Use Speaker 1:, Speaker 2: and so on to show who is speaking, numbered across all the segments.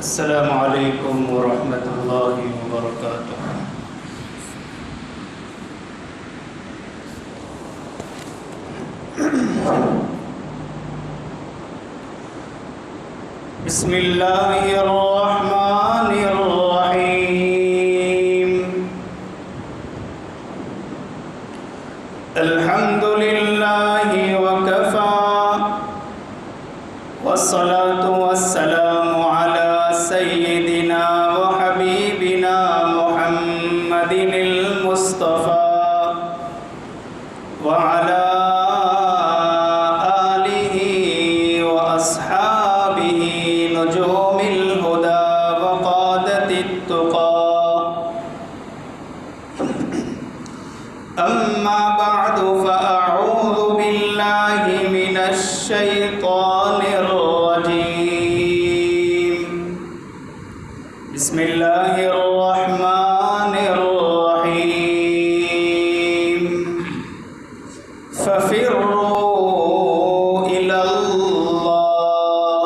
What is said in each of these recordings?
Speaker 1: السلام علیکم ورحمۃ اللہ وبرکاتہ۔ بسم اللہ الرحمن الرحیم۔ الحمد للہ وکفی والصلاة والسلام علی سیدنا وحبیبنا محمد المصطفى وعلی آلہ وأصحابہ نجوم الہدى وقادة التقى، اما بعد فأعوذ باللہ من الشیطان الرجیم۔ بسم اللہ الرحمن الرحیم۔ ففروا إلى اللہ۔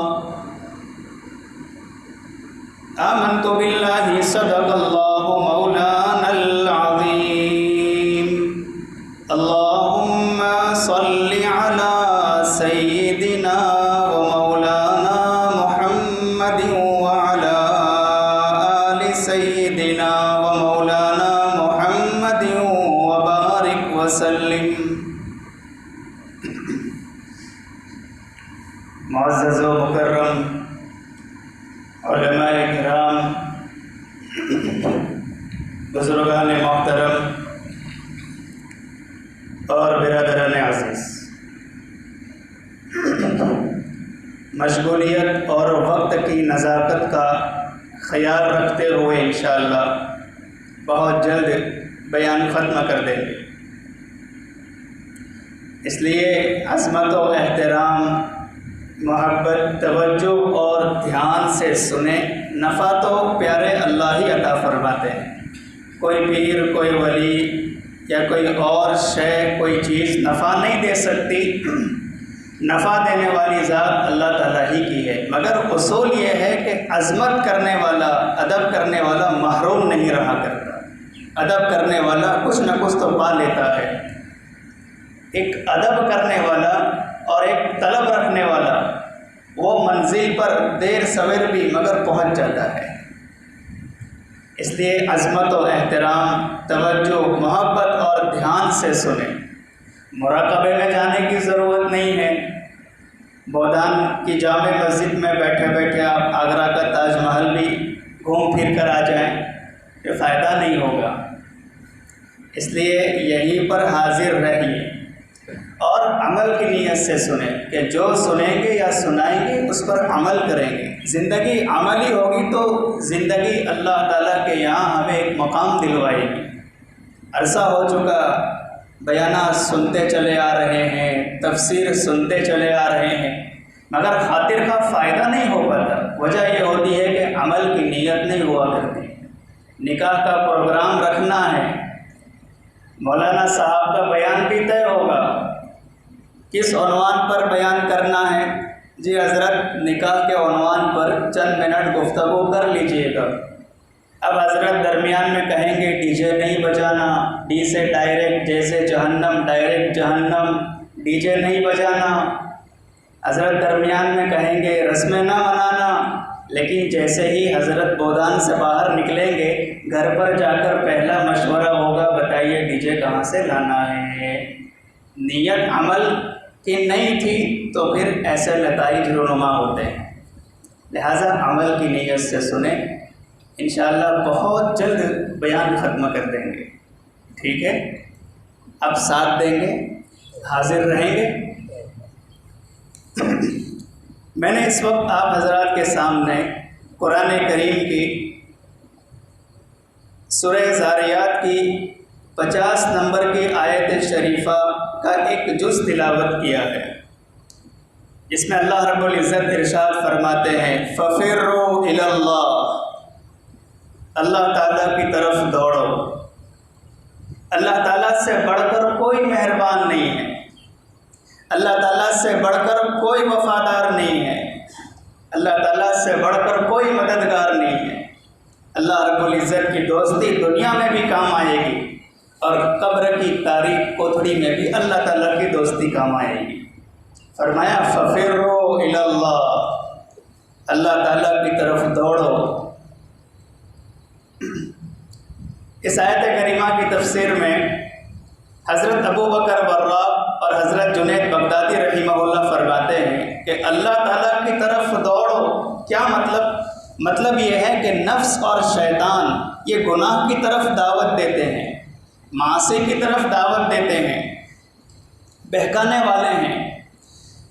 Speaker 1: آمنت باللہ صدق اللہ مولانا العظیم۔ اللہم صل علی سیدنا ومولانا محمد وعلى آل سیدنا ومولانا محمد وبارک وسلم۔ معزز و مکرم علماء کرام، بزرگان محترم اور برادران عزیز، مشغولیت اور وقت کی نزاکت کا خیال رکھتے ہوئے انشاءاللہ بہت جلد بیان ختم کر دیں گے، اس لیے عظمت و احترام، محبت، توجہ اور دھیان سے سنیں۔ نفع تو پیارے اللہ ہی عطا فرماتے ہیں، کوئی پیر، کوئی ولی یا کوئی اور شے، کوئی چیز نفع نہیں دے سکتی۔ نفع دینے والی ذات اللہ تعالیٰ ہی کی ہے، مگر اصول یہ ہے کہ عظمت کرنے والا، ادب کرنے والا محروم نہیں رہا کرتا۔ ادب کرنے والا کچھ نہ کچھ تو پا لیتا ہے۔ ایک ادب کرنے والا اور ایک طلب رکھنے والا وہ منزل پر دیر سویر بھی مگر پہنچ جاتا ہے۔ اس لیے عظمت و احترام، توجہ، محبت اور دھیان سے سنیں۔ مراقبے میں جانے کی ضرورت نہیں ہے۔ بودان کی جامع مسجد میں بیٹھے بیٹھے آپ آگرہ کا تاج محل بھی گھوم پھر کر آ جائیں، یہ فائدہ نہیں ہوگا۔ اس لیے یہیں پر حاضر رہیے اور عمل کی نیت سے سنیں کہ جو سنیں گے یا سنائیں گے اس پر عمل کریں گے۔ زندگی عملی ہوگی تو زندگی اللہ تعالیٰ کے یہاں ہمیں ایک مقام دلوائے گی۔ عرصہ ہو چکا، بیانات سنتے چلے آ رہے ہیں، تفسیر سنتے چلے آ رہے ہیں، مگر خاطر کا فائدہ نہیں ہو پاتا۔ وجہ یہ ہوتی ہے کہ عمل کی نیت نہیں ہوا کرتی۔ نکاح کا پروگرام رکھنا ہے، مولانا صاحب کا بیان بھی طے ہوگا، کس عنوان پر بیان کرنا ہے؟ جی حضرت نکاح کے عنوان پر چند منٹ گفتگو کر لیجئے گا۔ اب حضرت درمیان میں کہیں گے ڈی جے نہیں بجانا، ڈی سے ڈائریکٹ جیسے جہنم، ڈائریکٹ جہنم، ڈی جے نہیں بجانا۔ حضرت درمیان میں کہیں گے رسمیں نہ منانا، لیکن جیسے ہی حضرت بودان سے باہر نکلیں گے گھر پر جا کر پہلا مشورہ ہوگا بتائیے ڈی جے کہاں سے لانا ہے۔ نیت عمل کی نہیں تھی تو پھر ایسے نتائج رونما ہوتے ہیں۔ لہٰذا عمل کی نیت سے سنیں، انشاءاللہ بہت جلد بیان ختم کر دیں گے، ٹھیک ہے؟ اب ساتھ دیں گے، حاضر رہیں گے۔ میں نے اس وقت آپ حضرات کے سامنے قرآن کریم کی سورہ ذاریات کی 50 نمبر کی آیت شریفہ کا ایک جز تلاوت کیا ہے، جس میں اللہ رب العزت ارشاد فرماتے ہیں فَفِرُّوا إِلَى اللَّهِ، اللہ تعالیٰ کی طرف دوڑو۔ اللہ تعالیٰ سے بڑھ کر کوئی مہربان نہیں ہے، اللہ تعالیٰ سے بڑھ کر کوئی وفادار نہیں ہے۔ اللہ تعالیٰ سے بڑھ کر کوئی مددگار نہیں ہے۔ اللہ رب العزت کی دوستی دنیا میں بھی کام آئے گی اور قبر کی تاریک کوٹھڑی میں بھی اللہ تعالیٰ کی دوستی کام آئے گی۔ فرمایا ففروا الی اللہ، اللہ تعالیٰ کی طرف دوڑو۔ اس آیت کریمہ کی تفسیر میں حضرت ابو بکر وراق اور حضرت جنید بغدادی رحمہ اللہ فرماتے ہیں کہ اللہ تعالیٰ کی طرف دوڑو کیا مطلب یہ ہے کہ نفس اور شیطان یہ گناہ کی طرف دعوت دیتے ہیں، معاصی کی طرف دعوت دیتے ہیں، بہکانے والے ہیں،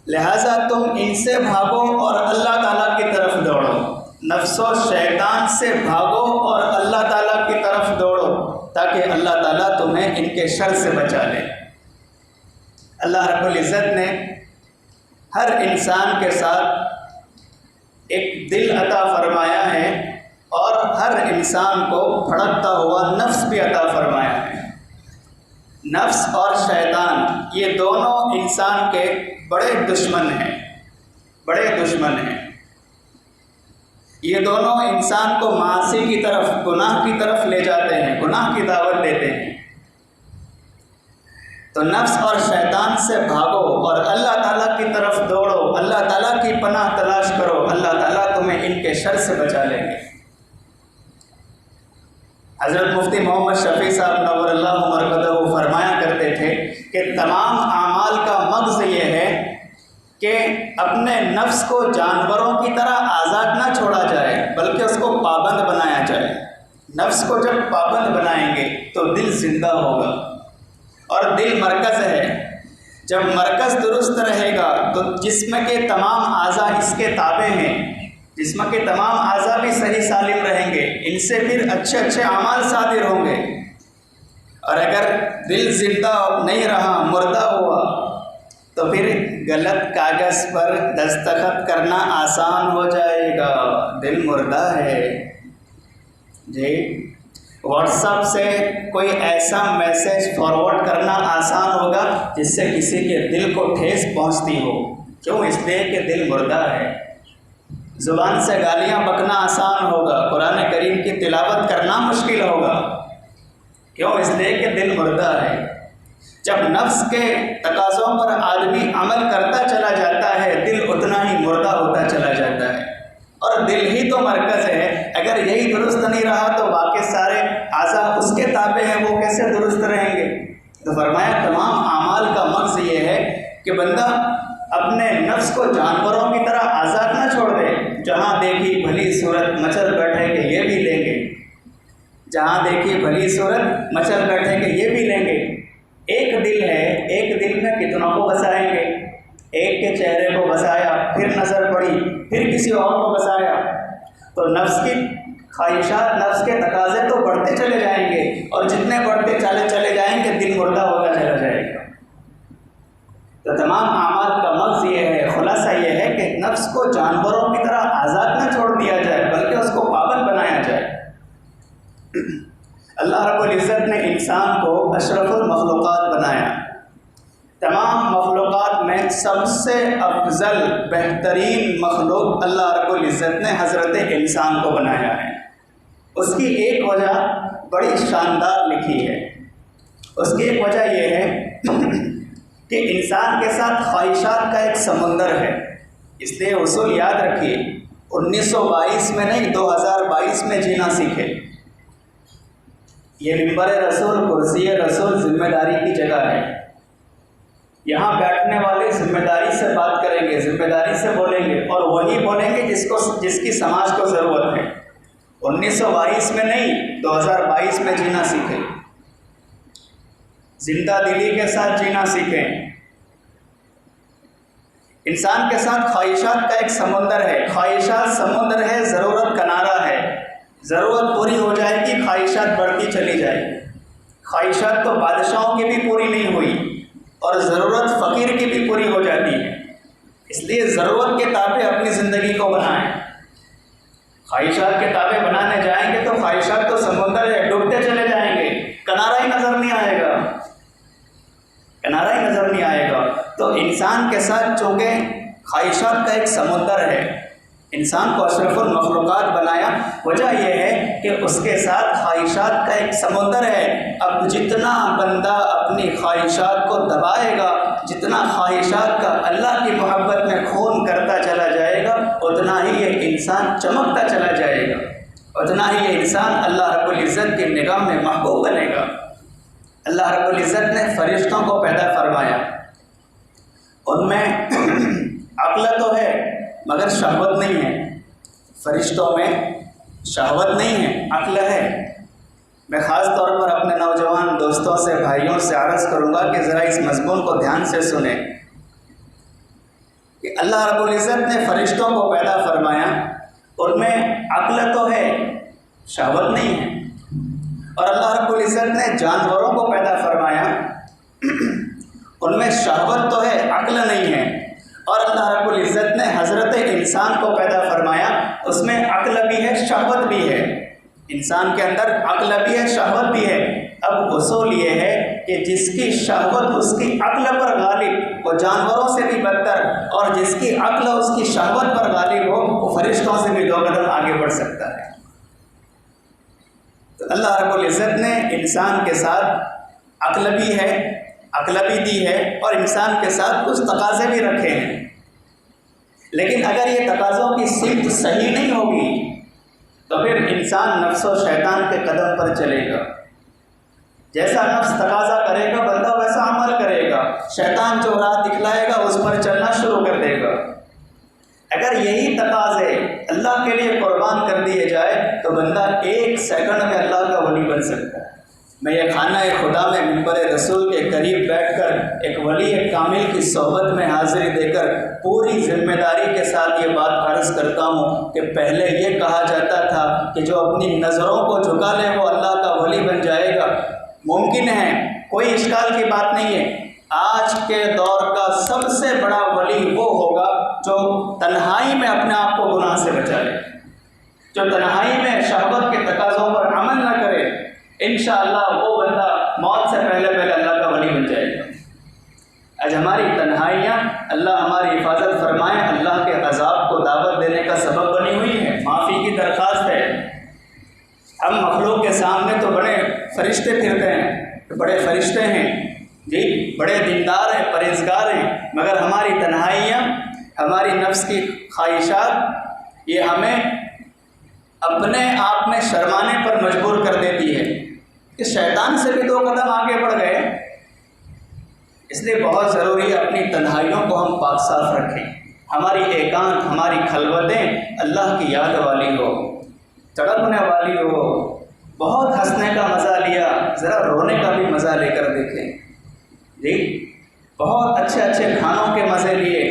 Speaker 1: لہٰذا تم ان سے بھاگو اور اللہ تعالیٰ کی طرف دوڑو۔ نفس و شیطان سے بھاگو اور اللہ تعالیٰ کی طرف دوڑو تاکہ اللہ تعالیٰ تمہیں ان کے شر سے بچا لے۔ اللہ رب العزت نے ہر انسان کے ساتھ ایک دل عطا فرمایا ہے اور ہر انسان کو بھڑکتا ہوا نفس بھی عطا فرمایا ہے۔ نفس اور شیطان یہ دونوں انسان کے بڑے دشمن ہیں۔ یہ دونوں انسان کو معاصی کی طرف، گناہ کی طرف لے جاتے ہیں، گناہ کی دعوت دیتے ہیں۔ تو نفس اور شیطان سے بھاگو اور اللہ تعالیٰ کی طرف دوڑو، اللہ تعالیٰ کی پناہ تلاش کرو، اللہ تعالیٰ تمہیں ان کے شر سے بچا لیں گے۔ حضرت مفتی محمد شفیع صاحب نور اللہ مرقدہ فرمایا کرتے تھے کہ تمام اعمال کا مغز یہ ہے کہ اپنے نفس کو جانوروں کی طرح آزاد نہ چھوڑا جائے بلکہ اس کو پابند بنایا جائے۔ نفس کو جب پابند بنائیں گے تو دل زندہ ہوگا، اور دل مرکز ہے۔ جب مرکز درست رہے گا تو جسم کے تمام اعضاء اس کے تابع ہیں، جسم کے تمام اعضاء بھی صحیح سالم رہیں گے، ان سے پھر اچھے اعمال صادر ہوں گے۔ اور اگر دل زندہ نہیں رہا، مردہ ہوا، تو پھر غلط کاغذ پر دستخط کرنا آسان ہو جائے گا۔ دل مردہ ہے جی۔ واٹس ایپ سے کوئی ایسا میسج فارورڈ کرنا آسان ہوگا جس سے کسی کے دل کو ٹھیس پہنچتی ہو، کیوں؟ اس لیے کہ دل مردہ ہے۔ زبان سے گالیاں بکنا آسان ہوگا، قرآن کریم کی تلاوت کرنا مشکل ہوگا، کیوں؟ اس لیے کہ دل مردہ ہے۔ جب نفس کے تقاضوں پر آدمی عمل کرتا چلا جاتا ہے، دل اتنا ہی مردہ ہوتا چلا جاتا ہے، اور دل ہی تو مرکز ہے۔ اگر یہی درست نہیں رہا تو باقی سارے اعضاء اس کے تابع ہیں، وہ کیسے درست رہیں گے؟ تو فرمایا تمام اعمال کا مغز یہ ہے کہ بندہ اپنے نفس کو جانوروں کی طرح آزاد نہ چھوڑ دے۔ جہاں دیکھی بھلی صورت مچل بیٹھے کہ یہ بھی لیں گے، جہاں دیکھی بھلی صورت مچل بیٹھے کہ یہ بھی لیں گے۔ ایک دل ہے، ایک دل میں کتنوں کو بسائیں گے؟ ایک کے چہرے کو بسایا، پھر نظر پڑی، پھر کسی اور کو بسایا، تو نفس کی خواہشات، نفس کے تقاضے تو بڑھتے چلے جائیں گے، اور جتنے بڑھتے چلے جائیں گے دل مردہ ہوتا چلا جائے گا۔ تو تمام اعمال کا مغز یہ ہے، خلاصہ یہ ہے کہ نفس کو جانوروں کی طرح آزاد نہ چھوڑ دیا جائے بلکہ اس کو پابند بنایا جائے۔ اللہ رب العزت نے انسان کو اشرف المخلوقات بنایا۔ تمام مخلوقات میں سب سے افضل بہترین مخلوق اللہ رب العزت نے حضرت انسان کو بنایا ہے۔ اس کی ایک وجہ بڑی شاندار لکھی ہے۔ اس کی ایک وجہ یہ ہے کہ انسان کے ساتھ خواہشات کا ایک سمندر ہے۔ اس لیے اصول یاد رکھیے، 1922 میں نہیں 2022 میں جینا سیکھے۔ یہ منبر رسول، کرسی رسول ذمہ داری کی جگہ ہے۔ یہاں بیٹھنے والے ذمہ داری سے بات کریں گے، ذمہ داری سے بولیں گے، اور وہی بولیں گے جس کی سماج کو ضرورت ہے۔ 1922 میں نہیں 2022 میں جینا سیکھیں، زندہ دلی کے ساتھ جینا سیکھیں۔ انسان کے ساتھ خواہشات کا ایک سمندر ہے، خواہشات سمندر ہے، ضرورت کنارہ ہے۔ ضرورت پوری ہو جائے گی، خواہشات بڑھتی چلی جائے گی۔ خواہشات تو بادشاہوں کی بھی پوری نہیں ہوئی، اور ضرورت فقیر کی بھی پوری ہو جاتی ہے۔ اس لیے ضرورت کے تابع اپنی زندگی کو بنائیں۔ خواہشات کے تابع بنانے جائیں گے تو خواہشات تو سمندر ہے، ڈوبتے چلے جائیں گے، کنارہ ہی نظر نہیں آئے گا، کنارہ ہی نظر نہیں آئے گا۔ تو انسان کے ساتھ چونکہ خواہشات کا ایک سمندر ہے، انسان کو اشرف المخلوقات بنایا، وجہ یہ ہے کہ اس کے ساتھ خواہشات کا ایک سمندر ہے۔ اب جتنا بندہ اپنی خواہشات کو دبائے گا، جتنا خواہشات کا اللہ کی محبت میں خون کرتا چلا جائے گا، اتنا ہی یہ انسان چمکتا چلا جائے گا، اتنا ہی یہ انسان اللہ رب العزت کی نگاہ میں محبوب بنے گا۔ اللہ رب العزت نے فرشتوں کو پیدا فرمایا، ان میں عقل تو ہے مگر شہوت نہیں ہے۔ فرشتوں میں شہوت نہیں ہے، عقل ہے۔ میں خاص طور پر اپنے نوجوان دوستوں سے، بھائیوں سے عرض کروں گا کہ ذرا اس مضمون کو دھیان سے سنیں کہ اللہ رب العزت نے فرشتوں کو پیدا فرمایا، ان میں عقل تو ہے، شہوت نہیں ہے۔ اور اللہ رب العزت نے جانوروں کو پیدا فرمایا، ان میں شہوت تو ہے، عقل نہیں ہے۔ اور اللہ رب العزت نے حضرت انسان کو پیدا فرمایا، اس میں عقل بھی ہے، شہوت بھی ہے۔ انسان کے اندر عقل بھی ہے، شہوت بھی ہے۔ اب اصول یہ ہے کہ جس کی شہوت اس کی عقل پر غالب، وہ جانوروں سے بھی بدتر، اور جس کی عقل اس کی شہوت پر غالب ہو، وہ فرشتوں سے بھی 2 قدم آگے بڑھ سکتا ہے۔ تو اللہ رب العزت نے انسان کے ساتھ عقل بھی ہے، عقل بھی دی ہے، اور انسان کے ساتھ کچھ تقاضے بھی رکھے ہیں۔ لیکن اگر یہ تقاضوں کی سمت صحیح نہیں ہوگی تو پھر انسان نفس و شیطان کے قدم پر چلے گا۔ جیسا نفس تقاضا کرے گا بندہ ویسا عمل کرے گا، شیطان جو راہ دکھلائے گا اس پر چلنا شروع کر دے گا۔ اگر یہی تقاضے اللہ کے لیے قربان کر دیے جائے تو بندہ 1 سیکنڈ میں اللہ کا ولی بن سکتا ہے۔ میں یہ خانہ خدا میں منبر رسول کے قریب بیٹھ کر ایک ولی کامل کی صحبت میں حاضری دے کر پوری ذمہ داری کے ساتھ یہ بات عرض کرتا ہوں کہ پہلے یہ کہا جاتا تھا کہ جو اپنی نظروں کو جھکا لے وہ اللہ کا ولی بن جائے گا۔ ممکن ہے، کوئی اشکال کی بات نہیں ہے۔ آج کے دور کا سب سے بڑا ولی وہ ہوگا جو تنہائی میں اپنے آپ کو گناہ سے بچا لے، جو تنہائی میں شہوت کے تقاضوں پر عمل نہ کرے۔ انشاءاللہ وہ بندہ موت سے پہلے اللہ کا ولی بن جائے گا۔ آج ہماری تنہائیاں، اللہ ہماری حفاظت فرمائے، اللہ کے عذاب کو دعوت دینے کا سبب بنی ہوئی ہے، معافی کی درخواست ہے۔ ہم مخلوق کے سامنے تو بڑے فرشتے پھرتے ہیں، بڑے فرشتے ہیں جی، بڑے دیندار ہیں، پرہیزگار ہیں، مگر ہماری تنہائیاں، ہماری نفس کی خواہشات، یہ ہمیں اپنے آپ میں شرمانے پر مجبور کر دیتی ہے کہ شیطان سے بھی 2 قدم آگے بڑھ گئے۔ اس لیے بہت ضروری ہے اپنی تنہائیوں کو ہم پاک صاف رکھیں، ہماری ایکانت، ہماری خلوتیں اللہ کی یاد والی ہو، تڑپنے والی ہو۔ بہت ہنسنے کا مزہ لیا، ذرا رونے کا بھی مزہ لے کر دیکھیں جی۔ بہت اچھے اچھے کھانوں کے مزے لیے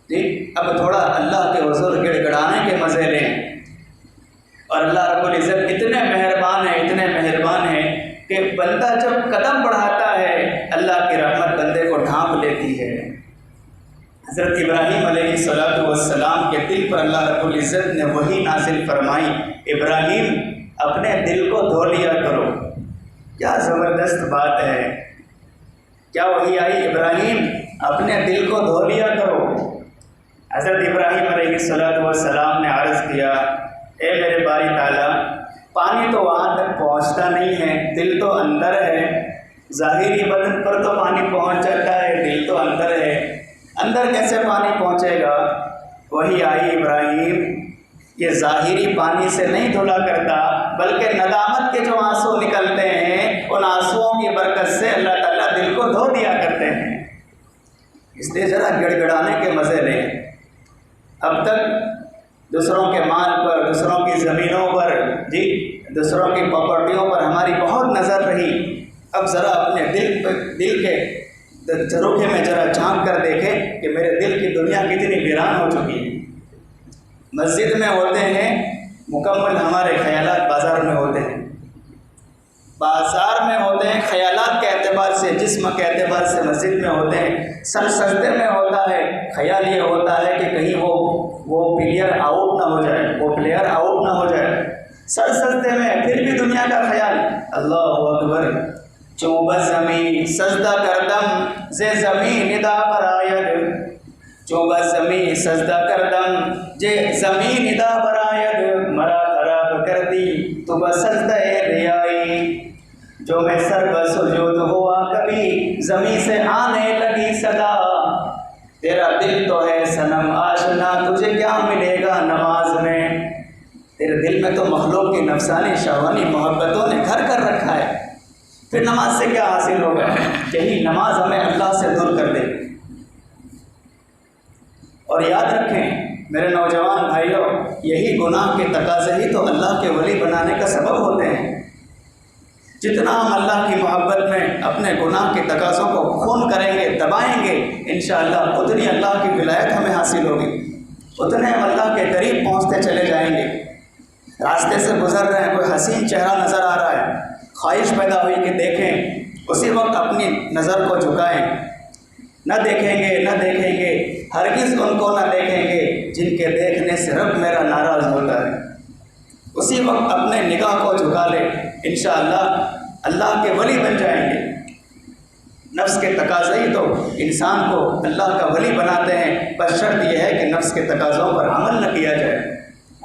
Speaker 1: جی، اب تھوڑا اللہ کے حضور گڑ گڑانے کے مزے لیں۔ اور اللہ رب العزت اتنے مہربان ہیں، اتنے مہربان ہیں کہ بندہ جب قدم بڑھاتا ہے اللہ کی رحمت بندے کو ڈھانپ لیتی ہے۔ حضرت ابراہیم علیہ السلام کے دل پر اللہ رب العزت نے وحی نازل فرمائی، ابراہیم اپنے دل کو دھو لیا کرو۔ کیا زبردست بات ہے، کیا وحی آئی، ابراہیم اپنے دل کو دھو لیا کرو۔ حضرت ابراہیم علیہ السلام نے عرض کیا، اے میرے باری تعالیٰ، پانی تو وہاں تک پہنچتا نہیں ہے، دل تو اندر ہے۔ ظاہری بدن پر تو پانی پہنچ جاتا ہے، دل تو اندر ہے، اندر کیسے پانی پہنچے گا؟ وہی آئی، ابراہیم یہ ظاہری پانی سے نہیں دھلا کرتا، بلکہ ندامت کے جو آنسو نکلتے ہیں ان آنسوؤں کی برکت سے اللہ تعالیٰ دل کو دھو دیا کرتے ہیں۔ اس لیے ذرا گڑ گڑانے کے مزے لیں۔ اب تک دوسروں کے مال پر، دوسروں کی زمینوں پر جی، دوسروں کی پراپرٹیوں پر ہماری بہت نظر رہی۔ اب ذرا اپنے دل کے جھروکے میں ذرا جھانک کر دیکھیں کہ میرے دل کی دنیا کتنی ویران ہو چکی ہے۔ مسجد میں ہوتے ہیں مکمل، ہمارے خیالات بازار میں ہوتے ہیں، بازار میں ہوتے ہیں خیالات کے اعتبار سے، جسم کے اعتبار سے مسجد میں ہوتے ہیں، سر سجدے میں ہوتا ہے، خیال یہ ہوتا ہے کہ کہیں وہ پلیئر آؤٹ نہ ہو جائے، وہ پلیئر آؤٹ نہ ہو جائے۔ سر سجدے میں پھر بھی دنیا کا خیال، اللہ اکبر، چوب زمین سجدہ کردم زے زمین ندا پر آید، چوبہ زمین سجدہ کردم جے زمین ادا برآید مرا خراب کر دی تو بسجدہ ریائی، جو میں سر بسجود ہوا کبھی زمین سے آنے لگی صدا، تیرا دل تو ہے صنم آشنا تجھے کیا ملے گا نماز میں، تیرے دل میں تو مخلوق کی نفسانی شہوانی محبتوں نے گھر کر رکھا ہے، پھر نماز سے کیا حاصل ہوگا؟ یہی نماز ہمیں اللہ سے دور کر دے۔ اور یاد رکھیں میرے نوجوان بھائیوں، یہی گناہ کے تقاضے ہی تو اللہ کے ولی بنانے کا سبب ہوتے ہیں۔ جتنا ہم اللہ کی محبت میں اپنے گناہ کے تقاضوں کو خون کریں گے، دبائیں گے، انشاءاللہ اتنی اللہ کی ولایت ہمیں حاصل ہوگی، اتنے ہم اللہ کے قریب پہنچتے چلے جائیں گے۔ راستے سے گزر رہے ہیں، کوئی حسین چہرہ نظر آ رہا ہے، خواہش پیدا ہوئی کہ دیکھیں، اسی وقت اپنی نظر کو جھکائیں، نہ دیکھیں گے ہرگز ان کو نہ دیکھیں گے جن کے دیکھنے سے رب میرا ناراض ہوتا ہے، اسی وقت اپنے نگاہ کو جھکا لے، انشاءاللہ اللہ کے ولی بن جائیں گے۔ نفس کے تقاضے ہی تو انسان کو اللہ کا ولی بناتے ہیں، بس شرط یہ ہے کہ نفس کے تقاضوں پر عمل نہ کیا جائے۔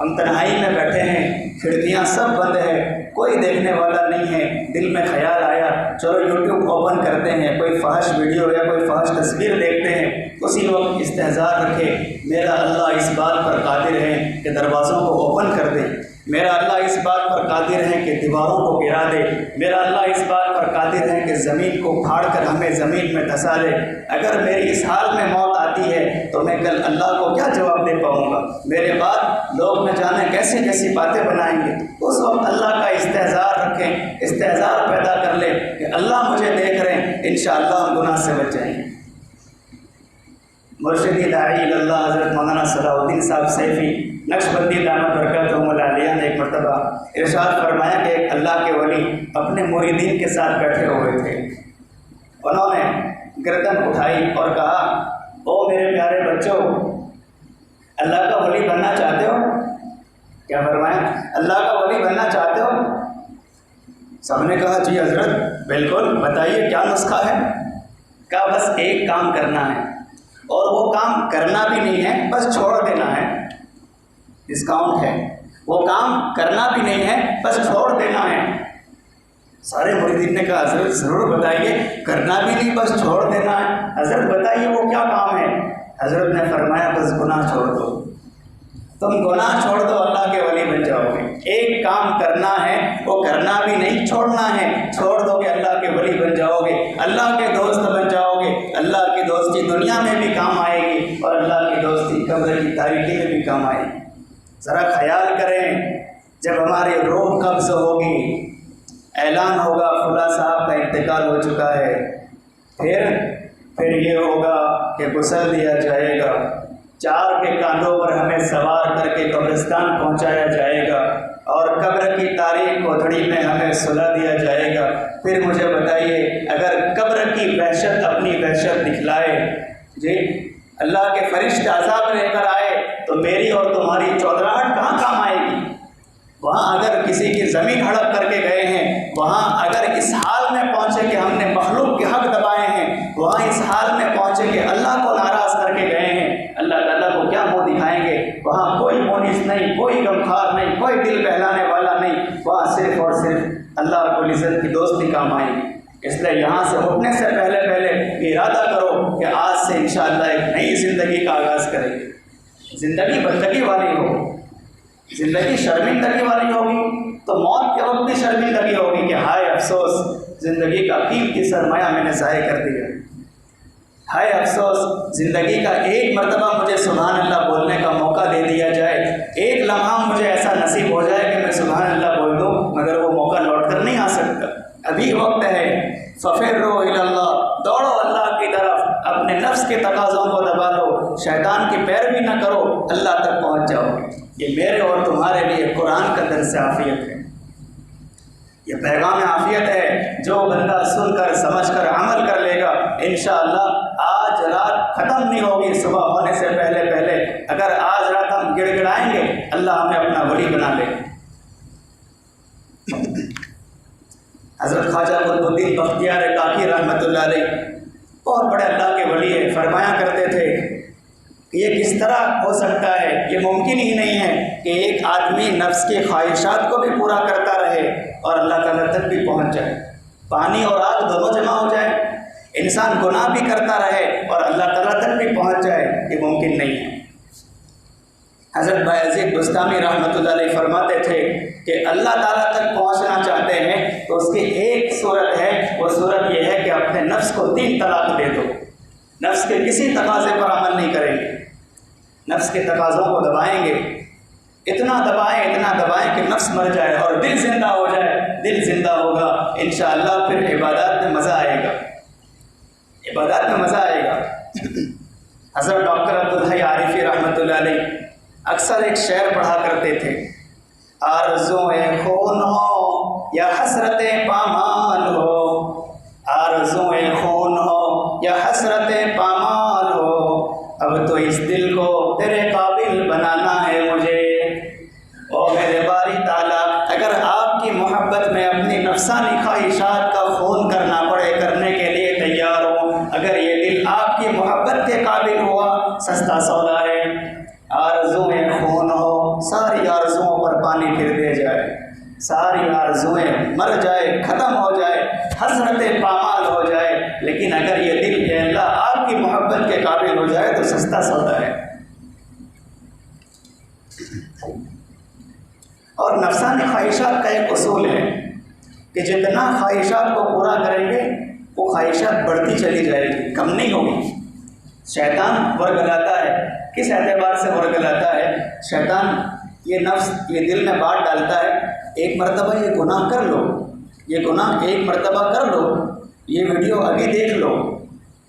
Speaker 1: ہم تنہائی میں بیٹھے ہیں، کھڑکیاں سب بند ہے، کوئی دیکھنے والا نہیں ہے، دل میں خیال آیا چلو یوٹیوب اوپن کرتے ہیں، کوئی فحش ویڈیو یا کوئی فحش تصویر دیکھتے ہیں، اسی وقت استحضار رکھے میرا اللہ اس بات پر قادر ہے کہ دروازوں کو اوپن کر دے، میرا اللہ اس بات پر قادر ہے کہ دیواروں کو گرا دے، میرا اللہ اس بات پر قادر ہے کہ زمین کو پھاڑ کر ہمیں زمین میں دھسا دے۔ اگر میری اس حال میں موت آتی ہے تو میں کل اللہ کو کیا جواب دے پاؤں گا؟ میرے بعد لوگ نہ جانے کیسی کیسی باتیں بنائیں گے۔ اس وقت اللہ کا استحضار رکھیں، استحضار پیدا کر لیں کہ اللہ مجھے دیکھ رہے ہیں، انشاءاللہ ہم گناہ سے بچ جائیں گے۔ مرشدی داعی اللہ حضرت مولانا صلاح الدین صاحب سیفی نقشبندی دامت برکاتہم العالیہ نے ایک مرتبہ ارشاد فرمایا کہ ایک اللہ کے ولی اپنے مریدین کے ساتھ بیٹھے ہوئے تھے، انہوں نے گردن اٹھائی اور کہا او میرے پیارے بچوں، اللہ کا ولی بننا چاہتے ہو؟ کیا فرمایا؟ اللہ کا ولی بننا چاہتے ہو؟ سب نے کہا جی حضرت بالکل، بتائیے کیا نسخہ ہے؟ کہا بس ایک کام کرنا ہے، اور وہ کام کرنا بھی نہیں ہے، بس چھوڑ دینا ہے، ڈسکاؤنٹ ہے، وہ کام کرنا بھی نہیں ہے، بس چھوڑ دینا ہے۔ سارے مریدین نے کہا حضرت ضرور بتائیے، کرنا بھی نہیں بس چھوڑ دینا ہے، حضرت بتائیے وہ کیا کام ہے؟ حضرت نے فرمایا بس گناہ چھوڑ دو، تم گناہ چھوڑ دو اللہ کے ولی بن جاؤ گے۔ ایک کام کرنا ہے، وہ کرنا بھی نہیں چھوڑنا ہے، چھوڑ دو کہ اللہ کے ولی بن جاؤ گے، اللہ کے دوست بن جاؤ گے، اللہ کی دوستی دنیا میں بھی کام آئے گی اور اللہ کی دوستی قبر کی تاریکی میں بھی کام آئے گی۔ ذرا خیال کریں، جب ہماری روح قبض ہوگی، اعلان ہوگا فلاں صاحب کا انتقال ہو چکا ہے، پھر یہ ہوگا کہ غسل دیا جائے گا، چار کے کاندھوں پر ہمیں سوار کر کے قبرستان پہنچایا جائے گا اور قبر کی تاریک کوٹھڑی میں ہمیں سلا دیا جائے گا۔ پھر مجھے بتائیے اگر قبر کی وحشت اپنی وحشت دکھلائے، جی اللہ کے فرشتے عذاب لے کر آئے تو میری اور تمہاری چودراہٹ کہاں کام آئے گی؟ وہاں اگر کسی کی زمین ہڑپ کر کے گئے ہیں، وہاں اگر اس حال میں پہنچے کہ ہم نے مخلوق کے حق دبائے ہیں، وہاں اس حال میں پہنچے کہ اللہ کو ناراض کر کے گئے ہیں، اللہ تعالیٰ کو کیا منہ دکھائیں گے؟ وہاں کوئی مونس نہیں، کوئی غمخوار نہیں، کوئی دل بہلانے والا نہیں، وہاں صرف اور صرف اللہ رب العزت کی دوستی کام آئے گی۔ اس لیے یہاں سے اٹھنے سے پہلے ارادہ کرو کہ آج سے انشاءاللہ ایک نئی زندگی کا آغاز کریں گے۔ زندگی بندگی والی ہو، زندگی شرمندگی والی ہوگی تو موت کے وقت بھی شرمندگی ہوگی کہ ہائے افسوس، زندگی کا قیمتی سرمایہ میں نے ضائع کر دیا، ہائے افسوس زندگی کا ایک مرتبہ مجھے سبحان اللہ بولنے کا موقع دے دیا جائے، ایک لمحہ مجھے ایسا نصیب ہو جائے کہ میں سبحان اللہ بول دوں، مگر وہ موقع لوٹ کر نہیں آ سکتا۔ ابھی وقت ہے، ففروا الی اللہ، دوڑو اللہ کی طرف، اپنے نفس کے تقاضوں کو دبا لو، شیطان کی پیروی نہ کرو، اللہ تک پہنچ جاؤ۔ یہ میرے اور تمہارے لیے قرآن کا درس عافیت ہے، یہ پیغام عافیت ہے، جو بندہ سن کر سمجھ کر عمل کر لے گا انشاءاللہ آج رات ختم نہیں ہوگی، صبح ہونے سے پہلے اگر آج رات ہم گڑ گڑائیں گے اللہ ہمیں اپنا ولی بنا لے۔ حضرت خواجہ قطب الدین بختیار کاکی رحمۃ اللہ علیہ بہت بڑے اللہ کے ولی ہے، فرمایا کرتے تھے یہ کس طرح ہو سکتا ہے؟ یہ ممکن ہی نہیں ہے کہ ایک آدمی نفس کی خواہشات کو بھی پورا کرتا رہے اور اللہ تعالیٰ تک بھی پہنچ جائے۔ پانی اور آگ دونوں جمع ہو جائے، انسان گناہ بھی کرتا رہے اور اللہ تعالیٰ تک بھی پہنچ جائے، یہ ممکن نہیں ہے۔ حضرت بایزید بستامی رحمۃ اللہ علیہ فرماتے تھے کہ اللہ تعالیٰ تک پہنچنا چاہتے ہیں تو اس کی ایک صورت ہے، وہ صورت یہ ہے کہ اپنے نفس کو 3 طلاق دے دو۔ نفس کے کسی تقاضے پر عمل نہیں کریں گے، نفس کے تقاضوں کو دبائیں گے، اتنا دبائیں کہ نفس مر جائے اور دل زندہ ہو جائے۔ دل زندہ ہوگا انشاءاللہ، پھر عبادات میں مزہ آئے گا، عبادات میں مزہ آئے گا۔ حضرت ڈاکٹر عبدالحی عارفی رحمۃ اللہ علیہ اکثر ایک شعر پڑھا کرتے تھے، آرزوئے خون ہو یا حسرت پامال ہو، آرزوئے خون ہو یا حسرت پامال ہو، اب تو اس دل کو تیرے قابل بنانا ہے مجھے۔ او میرے باری تعالیٰ، اگر آپ کی محبت میں اپنی نفسانی خواہشات کا خون کرنا پڑے، کرنے کے لیے تیار ہوں، اگر یہ دل آپ کی محبت کے قابل ہوا، سستا سودا ہے۔ آرزوئیں خون ہو، ساری آرزوؤں پر پانی پھر دے جائے، ساری آرزوئیں مر جائے، ختم ہو جائے، حسرت پامال ہو جائے، لیکن اگر یہ دل اے اللہ آپ کی محبت کے قابل ہو جائے تو سستا سودا ہے۔ اور نفسانی خواہشات کا ایک اصول ہے کہ جتنا خواہشات کو پورا کریں گے وہ خواہشات بڑھتی چلی جائے گی، کم نہیں ہوگی۔ شیطان ورگلاتا ہے، کس اعتبار سے ورگلاتا ہے؟ شیطان یہ نفس یہ دل میں بات ڈالتا ہے، ایک مرتبہ یہ گناہ کر لو، یہ گناہ ایک مرتبہ کر لو، یہ ویڈیو ابھی دیکھ لو،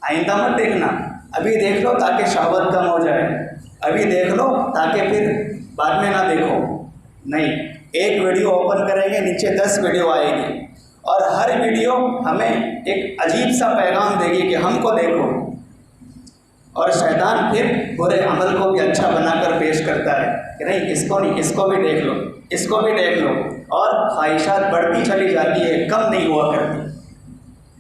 Speaker 1: آئندہ مت دیکھنا، ابھی دیکھ لو تاکہ شہوت کم ہو جائے، ابھی دیکھ لو تاکہ پھر بعد میں نہ دیکھو۔ نہیں، ایک ویڈیو اوپن کریں گے، نیچے 10 ویڈیو آئے گی اور ہر ویڈیو ہمیں ایک عجیب سا پیغام دے گی کہ ہم کو دیکھو، اور شیطان پھر برے عمل کو بھی اچھا بنا کر پیش کرتا ہے کہ نہیں، اس کو نہیں، اس کو بھی دیکھ لو، اس کو بھی دیکھ لو، اور خواہشات بڑھتی چلی جاتی ہے، کم نہیں ہوا کرتی۔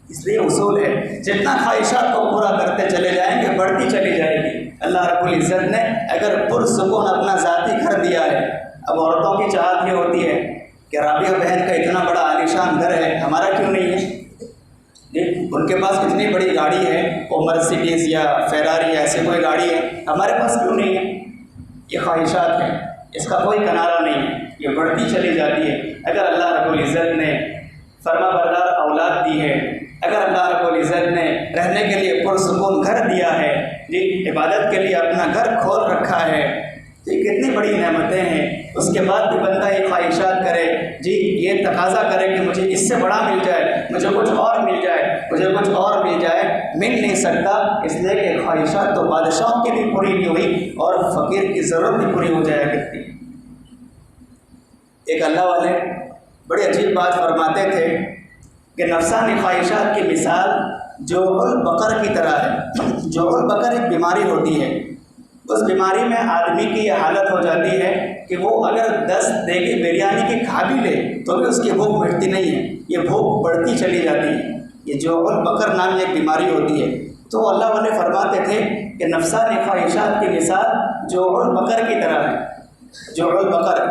Speaker 1: اس لیے اصول ہے جتنا خواہشات کو پورا کرتے چلے جائیں گے بڑھتی چلی جائے گی۔ اللہ رب العزت نے اگر پرسکون اپنا ذاتی گھر دیا ہے، اب عورتوں کی چاہت یہ ہوتی ہے کہ رابعہ بہن کا اتنا بڑا عالیشان گھر ہے، ہمارا کیوں نہیں ہے؟ ان کے پاس اتنی بڑی گاڑی ہے، وہ مرسیڈیز یا فیراری یا ایسی کوئی گاڑی ہے، ہمارے پاس کیوں نہیں ہے؟ یہ خواہشات ہیں، اس کا کوئی کنارہ نہیں ہے، یہ بڑھتی چلی جاتی ہے۔ اگر اللہ رب العزت نے فرما بردار اولاد دی ہے، اگر اللہ رب العزت نے رہنے کے لیے پرسکون گھر دیا ہے، جی عبادت کے لیے اپنا گھر کھول رکھا ہے، یہ کتنی بڑی نعمتیں ہیں، اس کے بعد بھی بندہ یہ خواہشات کرے، جی یہ تقاضا کرے کہ مجھے اس سے بڑا مل جائے، مجھے کچھ اور مل جائے، مجھے کچھ اور مل جائے، مل نہیں سکتا، اس لیے کہ خواہشات تو بادشاہوں کی بھی پوری نہیں ہوئی اور فقیر کی ضرورت بھی پوری ہو جایا کرتی۔ ایک اللہ والے بڑی عجیب بات فرماتے تھے کہ نفسانی خواہشات کی مثال جوع البقر کی طرح ہے۔ جوع البقر ایک بیماری ہوتی ہے، اس بیماری میں آدمی کی یہ حالت ہو جاتی ہے کہ وہ اگر 10 دیگی بریانی کی کھا بھی لے تو بھی اس کی بھوک مٹتی نہیں ہے، یہ بھوک بڑھتی چلی جاتی ہے۔ یہ جوع البقر نام ایک بیماری ہوتی ہے۔ تو اللہ والے فرماتے تھے کہ نفسانی خواہشات کی مثال جوع البقر کی طرح ہے۔ جوع البقر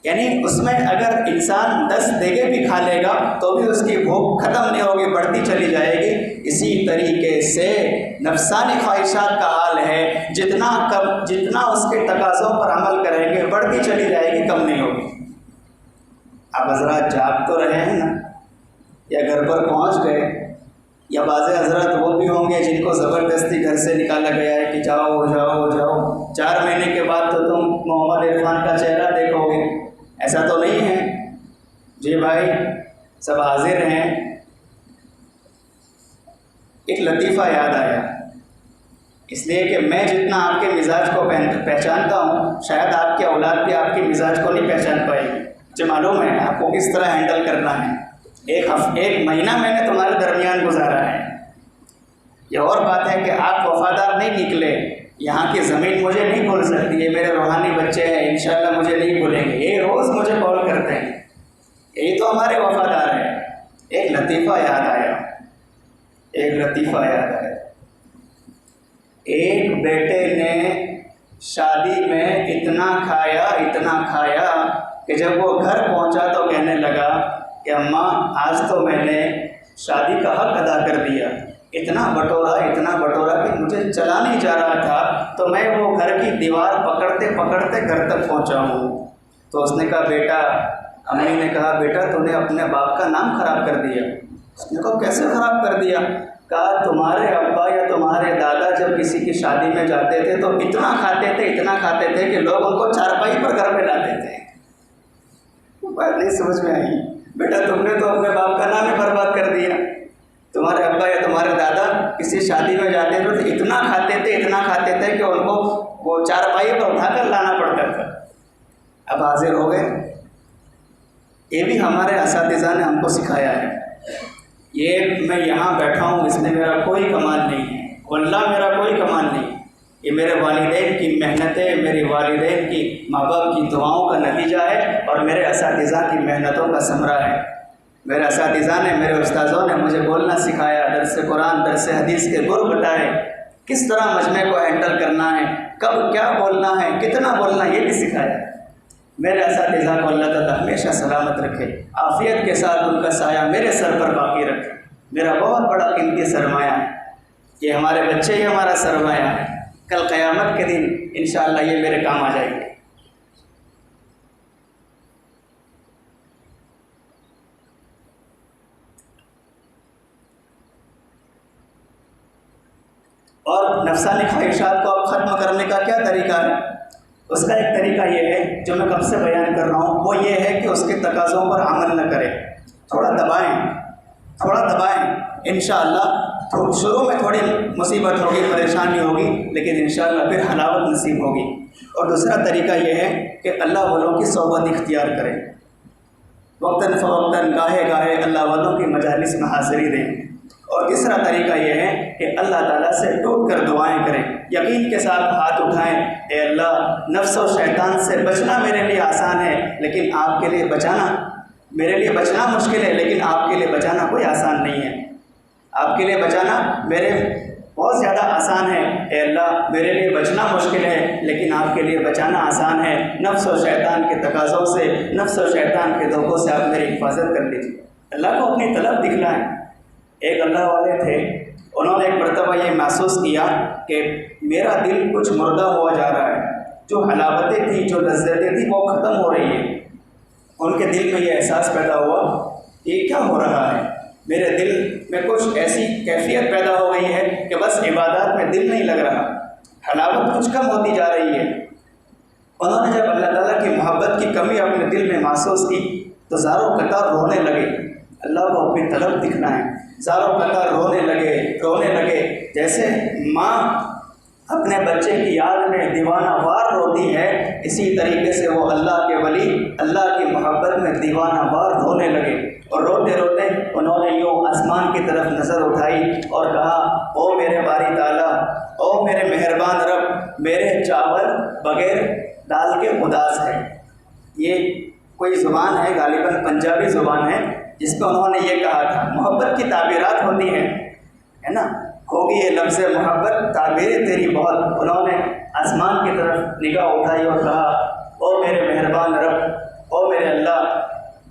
Speaker 1: یعنی اس میں اگر انسان 10 دیگے بھی کھا لے گا تو بھی اس کی بھوک ختم نہیں ہوگی، بڑھتی چلی جائے گی۔ اسی طریقے سے نفسانی خواہشات کا حال ہے، جتنا اس کے تقاضوں پر عمل کریں گے بڑھتی چلی جائے گی، کم نہیں ہوگی۔ اب حضرات جاگ تو رہے ہیں نا، یا گھر پر پہنچ گئے، یا بعض حضرات وہ بھی ہوں گے جن کو زبردستی گھر سے نکالا گیا ہے کہ جاؤ جاؤ جاؤ، 4 مہینے کے بعد تو تم محمد عرفان کا چہرہ دیکھو گے۔ ایسا تو نہیں ہے جی بھائی، سب حاضر ہیں۔ ایک لطیفہ یاد آیا، اس لیے کہ میں جتنا آپ کے مزاج کو پہچانتا ہوں، شاید آپ کے اولاد بھی آپ کے مزاج کو نہیں پہچان پائے گی۔ مجھے معلوم ہے آپ کو کس طرح ہینڈل کرنا ہے۔ ایک مہینہ میں نے تمہارے درمیان گزارا ہے۔ یہ اور بات ہے کہ آپ وفادار نہیں نکلے، یہاں کی زمین مجھے نہیں بھول سکتی، یہ میرے روحانی بچے ہیں، انشاءاللہ مجھے نہیں بھولیں گے، یہ روز مجھے کال کرتے ہیں، یہی تو ہمارے وفادار ہیں۔ ایک لطیفہ یاد آیا، ایک بیٹے نے شادی میں اتنا کھایا کہ جب وہ گھر پہنچا تو کہنے لگا کہ اماں آج تو میں نے شادی کا حق ادا کر دیا، اتنا بٹورا کہ مجھے چلا نہیں جا رہا تھا، تو میں وہ گھر کی دیوار پکڑتے پکڑتے گھر تک پہنچا ہوں۔ تو اس نے کہا بیٹا، امی نے کہا بیٹا تو نے اپنے باپ کا نام خراب کر دیا۔ اس نے کہا کیسے خراب کر دیا؟ کہا تمہارے ابا یا تمہارے دادا جب کسی کی شادی میں جاتے تھے تو اتنا کھاتے تھے کہ لوگ ان کو چارپائی پر گھر پہ لاتے تھے۔ بات نہیں سمجھ میں آئی؟ بیٹا تم نے تو اپنے باپ کا نام ہی برباد کر دیا۔ تمہارے ابا یا تمہارے دادا کسی شادی میں جاتے تھے تو اتنا کھاتے تھے کہ ان کو وہ چارپائی پر اٹھا کر لانا پڑتا تھا۔ اب حاضر ہو گئے۔ یہ بھی ہمارے اساتذہ نے ہم کو سکھایا ہے۔ یہ میں یہاں بیٹھا ہوں، اس میں میرا کوئی کمال نہیں ہے، واللہ میرا کوئی کمال نہیں۔ یہ میرے والدین کی محنتیں، میری والدین کی ماں باپ کی دعاؤں کا نتیجہ ہے، اور میرے اساتذہ کی محنتوں کا ثمرہ ہے۔ میرے اساتذہ نے، میرے استاذوں نے مجھے بولنا سکھایا، درس قرآن درس حدیث کے گر بتائے، کس طرح مجمع کو ہینڈل کرنا ہے، کب کیا بولنا ہے، کتنا بولنا، یہ بھی سکھایا۔ میرے اساتذہ کو اللہ تعالیٰ ہمیشہ سلامت رکھے، عافیت کے ساتھ ان کا سایہ میرے سر پر باقی رکھے۔ میرا بہت بڑا قیمتی سرمایہ ہے یہ، ہمارے بچے ہی ہمارا سرمایہ ہے۔ کل قیامت کے دن انشاءاللہ یہ میرے کام آ جائیں گے۔ اور نفسانی خواہشات کو اب ختم کرنے کا کیا طریقہ ہے؟ اس کا ایک طریقہ یہ ہے جو میں کب سے بیان کر رہا ہوں، وہ یہ ہے کہ اس کے تقاضوں پر عمل نہ کرے، تھوڑا دبائیں انشاءاللہ۔ شروع میں تھوڑی مصیبت ہوگی، پریشانی ہوگی، لیکن انشاءاللہ پھر حلاوت نصیب ہوگی۔ اور دوسرا طریقہ یہ ہے کہ اللہ والوں کی صحبت اختیار کریں، وقتاً فوقتاً، گاہے اللہ والوں کی مجالس میں حاضری دیں۔ اور تیسرا طریقہ یہ ہے کہ اللہ تعالیٰ سے ٹوٹ کر دعائیں کریں، یقین کے ساتھ ہاتھ اٹھائیں، اے اللہ نفس و شیطان سے بچنا میرے لیے آسان ہے، لیکن آپ کے لیے بچانا، میرے لیے بچنا مشکل ہے، لیکن آپ کے لیے بچانا کوئی آسان نہیں ہے۔ آپ کے لیے بچانا میرے بہت زیادہ آسان ہے، اے اللہ میرے لیے بچنا مشکل ہے، لیکن آپ کے لیے بچانا آسان ہے۔ نفس و شیطان کے تقاضوں سے، نفس و شیطان کے دھوکوں سے آپ میری حفاظت کر لیجیے۔ اللہ کو اپنی طلب دکھلائیں۔ ایک اللہ والے تھے، انہوں نے ایک مرتبہ یہ محسوس کیا کہ میرا دل کچھ مردہ ہوا جا رہا ہے، جو حلاوتیں تھیں، جو لذتیں تھیں، وہ ختم ہو رہی ہیں۔ ان کے دل میں یہ احساس پیدا ہوا کہ یہ کیا ہو رہا ہے، میرے دل میں کچھ ایسی کیفیت پیدا ہو گئی ہے کہ بس عبادات میں دل نہیں لگ رہا، حلاوت کچھ کم ہوتی جا رہی ہے۔ انہوں نے جب اللہ تعالیٰ کی محبت کی کمی اپنے دل میں محسوس کی تو زاروں قطار رونے لگے۔ اللہ کو اپنی طلب دکھلائیں، زاروں قطار رونے لگے، جیسے ماں اپنے بچے کی یاد میں دیوانہ وار روتی ہے، اسی طریقے سے وہ اللہ کے ولی اللہ کی محبت میں دیوانہ وار رونے لگے۔ اور روتے روتے انہوں نے یوں آسمان کی طرف نظر اٹھائی اور کہا، او میرے باری تعالیٰ، او میرے مہربان رب، میرے چاول بغیر دال کے اداس ہے۔ یہ کوئی زبان ہے، غالباً پنجابی زبان ہے، جس پہ انہوں نے یہ کہا تھا۔ محبت کی تعبیرات ہوتی ہیں، ہے نا، ہوگی یہ لفظ محبت، تعبیریں تیری بہت۔ انہوں نے آسمان کی طرف نگاہ اٹھائی اور کہا، او میرے مہربان رب، او میرے اللہ،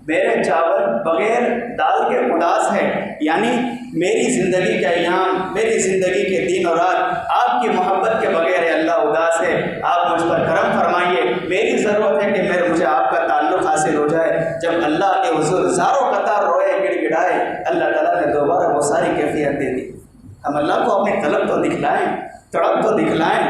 Speaker 1: میرے چاول بغیر دال کے اداس ہے، یعنی میری زندگی کا ایام، میری زندگی کے دن اور رات آپ کی محبت کے بغیر اے اللہ اداس ہے۔ آپ مجھ پر کرم فرمائیے، میری ضرورت ہے کہ مجھے آپ کا تعلق حاصل ہو جائے۔ جب اللہ کے حضور زاروں قطار روئے، گڑ گڑائے، اللہ تعالیٰ نے دوبارہ وہ ساری کیفیت دے دی۔ ہم اللہ کو اپنی طلب تو دکھلائیں، تڑپ تو دکھلائیں،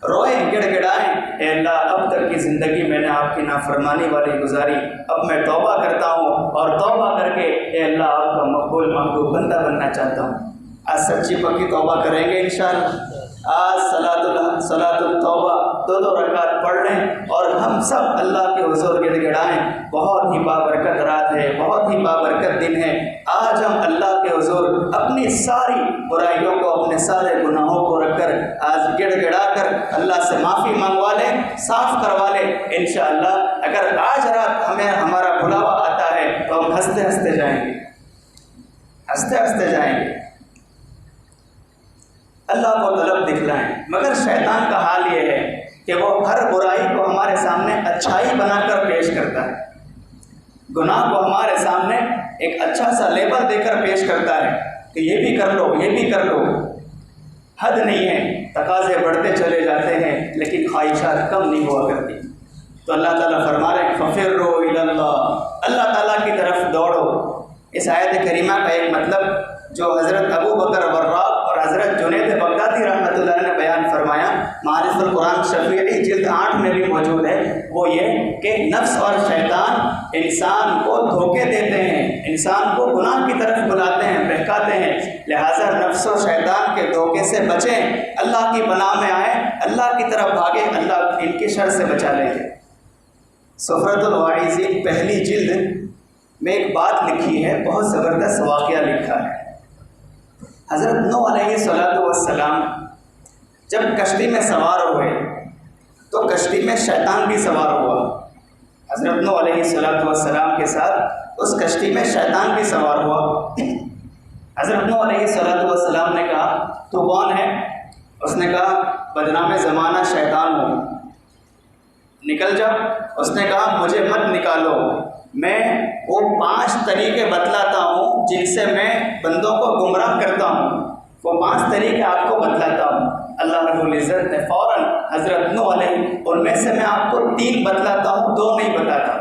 Speaker 1: روئیں، گڑ گڑائیں، اے اللہ اب تک کی زندگی میں نے آپ کی نافرمانی والی گزاری، اب میں توبہ کرتا ہوں، اور توبہ کر کے اے اللہ آپ کا مقبول محبوب بندہ بننا چاہتا ہوں۔ آج سچی پکی توبہ کریں گے انشاءاللہ۔ آج صلاۃ التوبہ 2 رکعت پڑھ لیں اور ہم سب اللہ کے حضور گڑ گڑائیں۔ بہت ہی بابرکت رات ہے، بہت ہی بابرکت دن ہے۔ آج ہم اللہ کے حضور اپنی ساری برائیوں کو، اپنے سارے گناہوں کو رکھ کر آج گڑ گڑا کر اللہ سے معافی منگوا لیں، صاف کروا لیں انشاءاللہ۔ اگر آج رات ہمیں ہمارا بلاوا آتا ہے تو ہم ہنستے ہنستے جائیں گے، ہنستے ہنستے جائیں گے۔ اللہ کو طلب دکھلائیں، مگر شیطان کا حال یہ ہے کہ وہ ہر برائی کو ہمارے سامنے اچھائی بنا کر پیش کرتا ہے، گناہ کو ہمارے سامنے ایک اچھا سا لیبل دے کر پیش کرتا ہے کہ یہ بھی کر لو، یہ بھی کر لو۔ حد نہیں ہے، تقاضے بڑھتے چلے جاتے ہیں لیکن خواہشات کم نہیں ہوا کرتی۔ تو اللہ تعالیٰ فرما رہے ہیں فَفِرُّوا إِلَى اللَّهِ، اللہ تعالیٰ کی طرف دوڑو۔ اس آیت کریمہ کا ایک مطلب جو حضرت ابو بکر وراق اور حضرت جنید بغدادی رحمۃ اللہ نے بیان فرمایا، معارف القرآن شفیعی جلد 8 میں بھی موجود ہے، وہ یہ کہ نفس اور شیطان انسان کو دھوکے دیتے ہیں، انسان کو گناہ کی طرف بلاتے ہیں، بہکاتے ہیں، لہٰذا نفس و شیطان کے دھوکے سے بچیں، اللہ کی پناہ میں آئیں، اللہ کی طرف بھاگیں، اللہ ان کی شر سے بچا لیں گے۔ سفرۃ الواعظین پہلی جلد میں ایک بات لکھی ہے، بہت زبردست واقعہ لکھا ہے۔ حضرت نوح علیہ السلام جب کشتی میں سوار ہوئے تو کشتی میں شیطان بھی سوار ہوا۔ حضرت نوح علیہ السلام کے ساتھ اس کشتی میں شیطان بھی سوار ہوا۔ حضرت نوح علیہ السلام نے کہا تو کون ہے؟ اس نے کہا بدنام زمانہ شیطان ہوں، نکل جا۔ اس نے کہا مجھے مت نکالو، میں وہ 5 طریقے بتلاتا ہوں جن سے میں بندوں کو گمراہ کرتا ہوں، وہ 5 طریقے آپ کو بتلاتا ہوں۔ اللہ رب العزت نے فوراً حضرت نوح علیہ ان میں سے میں آپ کو 3 بتلاتا ہوں، 2 نہیں بتاتا۔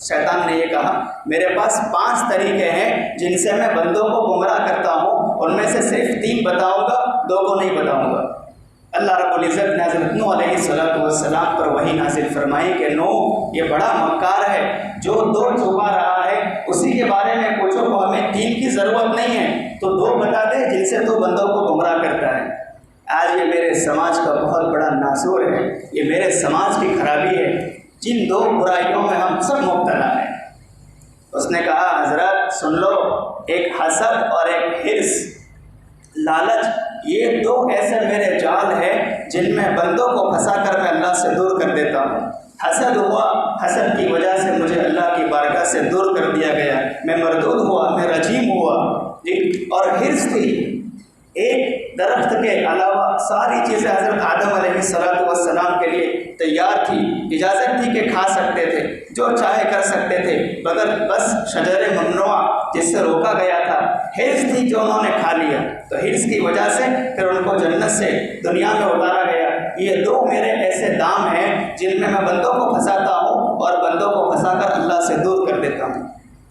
Speaker 1: شیطان نے یہ کہا میرے پاس 5 طریقے ہیں جن سے میں بندوں کو گمراہ کرتا ہوں، ان میں سے صرف 3 بتاؤں گا، 2 کو نہیں بتاؤں گا۔ اللہ رب العزت نے حضرت نوح علیہ السلام پر وحی نازل فرمائی کہ نوح یہ بڑا مکار ہے، جو 2 چھپا رہا ہے اسی کے بارے میں پوچھو کو ہمیں 3 کی ضرورت نہیں ہے، تو 2 بتا دے جن سے تو بندوں کو گمراہ کرتا ہے۔ آج یہ میرے سماج کا بہت بڑا ناصور ہے، یہ میرے سماج کی خرابی ہے، جن 2 برائیوں میں ہم سب مبتلا ہیں۔ اس نے کہا حضرت سن لو، ایک حسد اور ایک حرص، لالچ، یہ 2 ایسے میرے جال ہیں جن میں بندوں کو پھنسا کر میں اللہ سے دور کر دیتا ہوں۔ حسد ہوا، حسد کی وجہ سے مجھے اللہ کی بارگاہ سے دور کر دیا گیا، میں مردود ہوا، میں رجیم ہوا جی۔ اور حرص تھی، ایک درخت کے علاوہ ساری چیزیں حضرت آدم علیہ السلام کے لیے تیار تھی، اجازت تھی کہ کھا سکتے تھے، جو چاہے کر سکتے تھے، مگر بس شجر ممنوع جس سے روکا گیا تھا، حرص تھی جو انہوں نے کھا لیا، تو حرص کی وجہ سے پھر ان کو جنت سے دنیا میں اتارا گیا۔ یہ 2 میرے ایسے دام ہیں جن میں بندوں کو پھنساتا ہوں اور بندوں کو پھنسا کر اللہ سے دور کر دیتا ہوں۔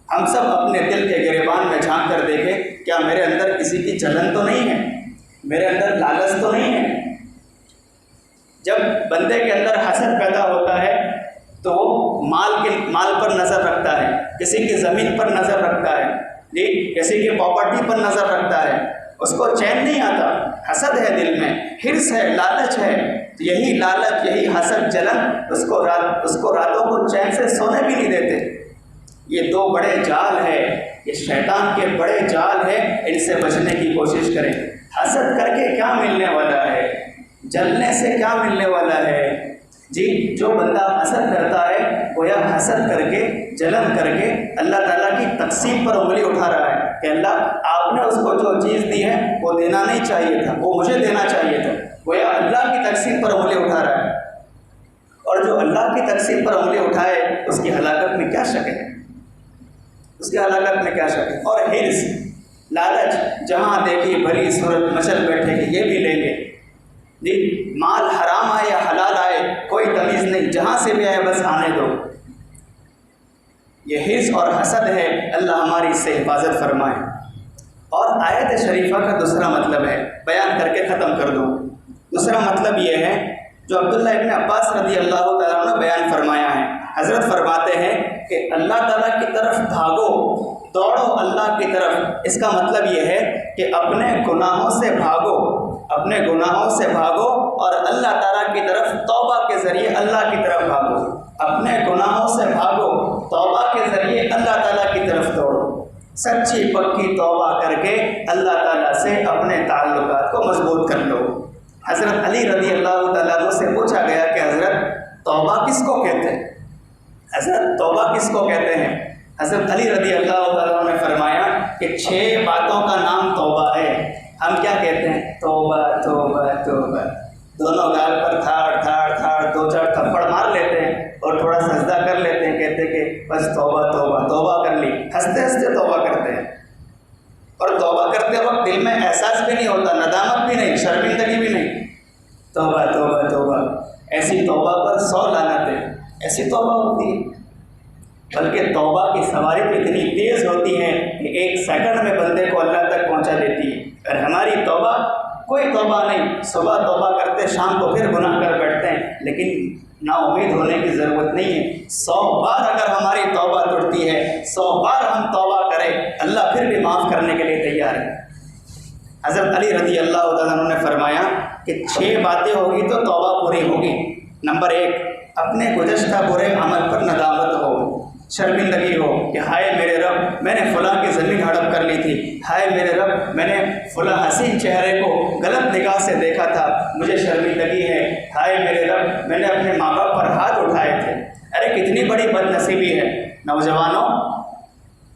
Speaker 1: ہم سب اپنے دل کے گریبان میں جھانک کر دیکھیں، کیا میرے اندر کسی کی جلن تو نہیں ہے؟ میرے اندر لالچ تو نہیں ہے؟ جب بندے کے اندر حسد پیدا ہوتا ہے تو وہ مال پر نظر رکھتا ہے، کسی کی زمین پر نظر رکھتا ہے جی، کسی کی پراپرٹی پر نظر رکھتا ہے، اس کو چین نہیں آتا، حسد ہے دل میں، حرص ہے، لالچ ہے، یہی لالچ، یہی حسد، جلن اس کو راتوں کو چین سے سونے بھی نہیں دیتے۔ یہ 2 بڑے جال ہیں، یہ شیطان کے بڑے جال ہیں، ان سے بچنے کی کوشش کریں۔ حسد کر کے کیا ملنے والا ہے؟ جلنے سے کیا ملنے والا ہے جی؟ جو بندہ حسد کرتا ہے وہ یا حسد کر کے، جلن کر کے اللہ تعالیٰ کی تقسیم پر انگلی اٹھا رہا ہے کہ اللہ آپ نے اس کو جو چیز دی ہے وہ دینا نہیں چاہیے تھا، وہ مجھے دینا چاہیے تھا، وہ یا اللہ کی تقسیم پر انگلی اٹھا رہا ہے۔ اور جو اللہ کی تقسیم پر انگلی اٹھائے اس کی ہلاکت میں کیا شک ہے؟ اس کی ہلاکت میں کیا شک ہے؟ اور حرص، لالچ، جہاں دیکھی بھلی صورت مچل بیٹھے کہ یہ بھی لیں گے جی، مال حرام آئے یا حلال آئے کوئی تمیز نہیں، جہاں سے بھی آئے بس آنے دو۔ یہ حرص اور حسد ہے، اللہ ہماری اس سے حفاظت فرمائے۔ اور آیت شریفہ کا دوسرا مطلب ہے، بیان کر کے ختم کر دوں۔ دوسرا مطلب یہ ہے جو عبداللہ ابن عباس رضی اللہ تعالیٰ عنہ نے بیان فرمایا ہے۔ حضرت فرماتے ہیں کہ اللہ تعالیٰ کی طرف بھاگو، دوڑو اللہ کی طرف۔ اس کا مطلب یہ ہے کہ اپنے گناہوں سے بھاگو، اپنے گناہوں سے بھاگو اور اللہ تعالیٰ کی طرف توبہ کے ذریعے اللہ کی طرف بھاگو۔ اپنے گناہوں سے بھاگو، توبہ کے ذریعے اللہ تعالیٰ کی طرف دوڑو۔ سچی پکی توبہ کر کے اللہ تعالیٰ سے اپنے تعلقات کو مضبوط کر لو۔ حضرت علی رضی اللہ تعالیٰ عنہ سے پوچھا گیا کہ حضرت توبہ کس کو کہتے ہیں؟ حضرت توبہ کس کو کہتے ہیں؟ حضرت علی رضی اللہ تعالیٰ عنہ نے فرمایا کہ 6 باتوں کا نام توبہ ہے، ہم کیا کہتے ہیں؟ توبہ توبہ توبہ، دونوں گال پر تھاڑ تھاڑ تھاڑ 2-4 تھپڑ مار لیتے ہیں اور تھوڑا سجدہ کر لیتے ہیں، کہتے ہیں کہ بس توبہ توبہ توبہ کر لی، ہنستے ہنستے توبہ کرتے ہیں، اور توبہ کرتے وقت دل میں احساس بھی نہیں ہوتا، ندامت بھی نہیں، شرمندگی بھی نہیں، توبہ توبہ توبہ۔ ایسی توبہ پر 100 لعنتیں، ایسی توبہ ہوتی ہے۔ بلکہ توبہ کی سواری اتنی تیز ہوتی ہے کہ 1 سیکنڈ میں بندے کو اللہ تک پہنچا دیتی ہے۔ اور ہماری توبہ کوئی توبہ نہیں، صبح توبہ کرتے شام کو پھر گناہ کر بیٹھتے ہیں، لیکن نا امید ہونے کی ضرورت نہیں ہے۔ 100 بار اگر ہماری توبہ ٹوٹتی ہے، 100 بار ہم توبہ کریں، اللہ پھر بھی معاف کرنے کے لیے تیار ہے۔ حضرت علی رضی اللہ تعالیٰ عنہ نے فرمایا کہ 6 باتیں ہوگی تو توبہ پوری ہوگی۔ نمبر 1، اپنے گزشتہ برے عمل پر ندامت ہو، شرمندگی ہو کہ ہائے میرے رب، میں نے فلاں کی زمین ہڑپ کر لی تھی، ہائے میرے رب، میں نے فلاں حسین چہرے کو غلط نگاہ سے دیکھا تھا، مجھے شرمندگی ہے، ہائے میرے رب، میں نے اپنے ماں باپ پر ہاتھ اٹھائے تھے۔ ارے کتنی بڑی بد نصیبی ہے۔ نوجوانوں،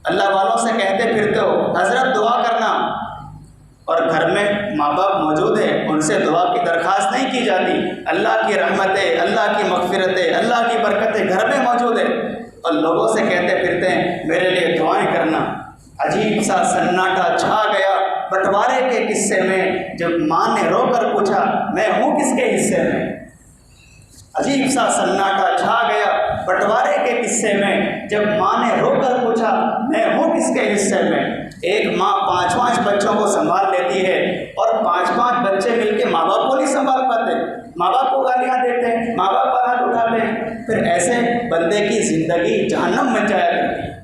Speaker 1: اللہ والوں سے کہتے پھرتے ہو حضرت دعا کرنا، اور گھر میں ماں باپ موجود ہیں، ان سے دعا کی درخواست نہیں کی جاتی۔ اللہ کی رحمتیں، اللہ کی مغفرتیں، اللہ کی برکتیں گھر میں موجود ہیں، اور لوگوں سے کہتے پھرتے ہیں میرے لیے دعائیں کرنا۔ عجیب سا سناٹا چھا گیا بٹوارے کے قصے میں، جب ماں نے رو کر پوچھا میں ہوں کس کے حصے میں۔ عجیب سا سناٹا چھا گیا بٹوارے کے قصے میں، جب ماں نے رو کر پوچھا میں ہوں کس کے حصے میں۔ ایک ماں 5 بچوں کو سنبھال لیتی ہے، اور 5 بچے مل کے ماں باپ کو نہیں سنبھال پاتے، ماں باپ کو گالیاں دیتے ہیں، ماں باپ پر ہاتھ اٹھاتے ہیں۔ پھر ایسے بندے کی زندگی جہنم بن جایا کرتی ہے۔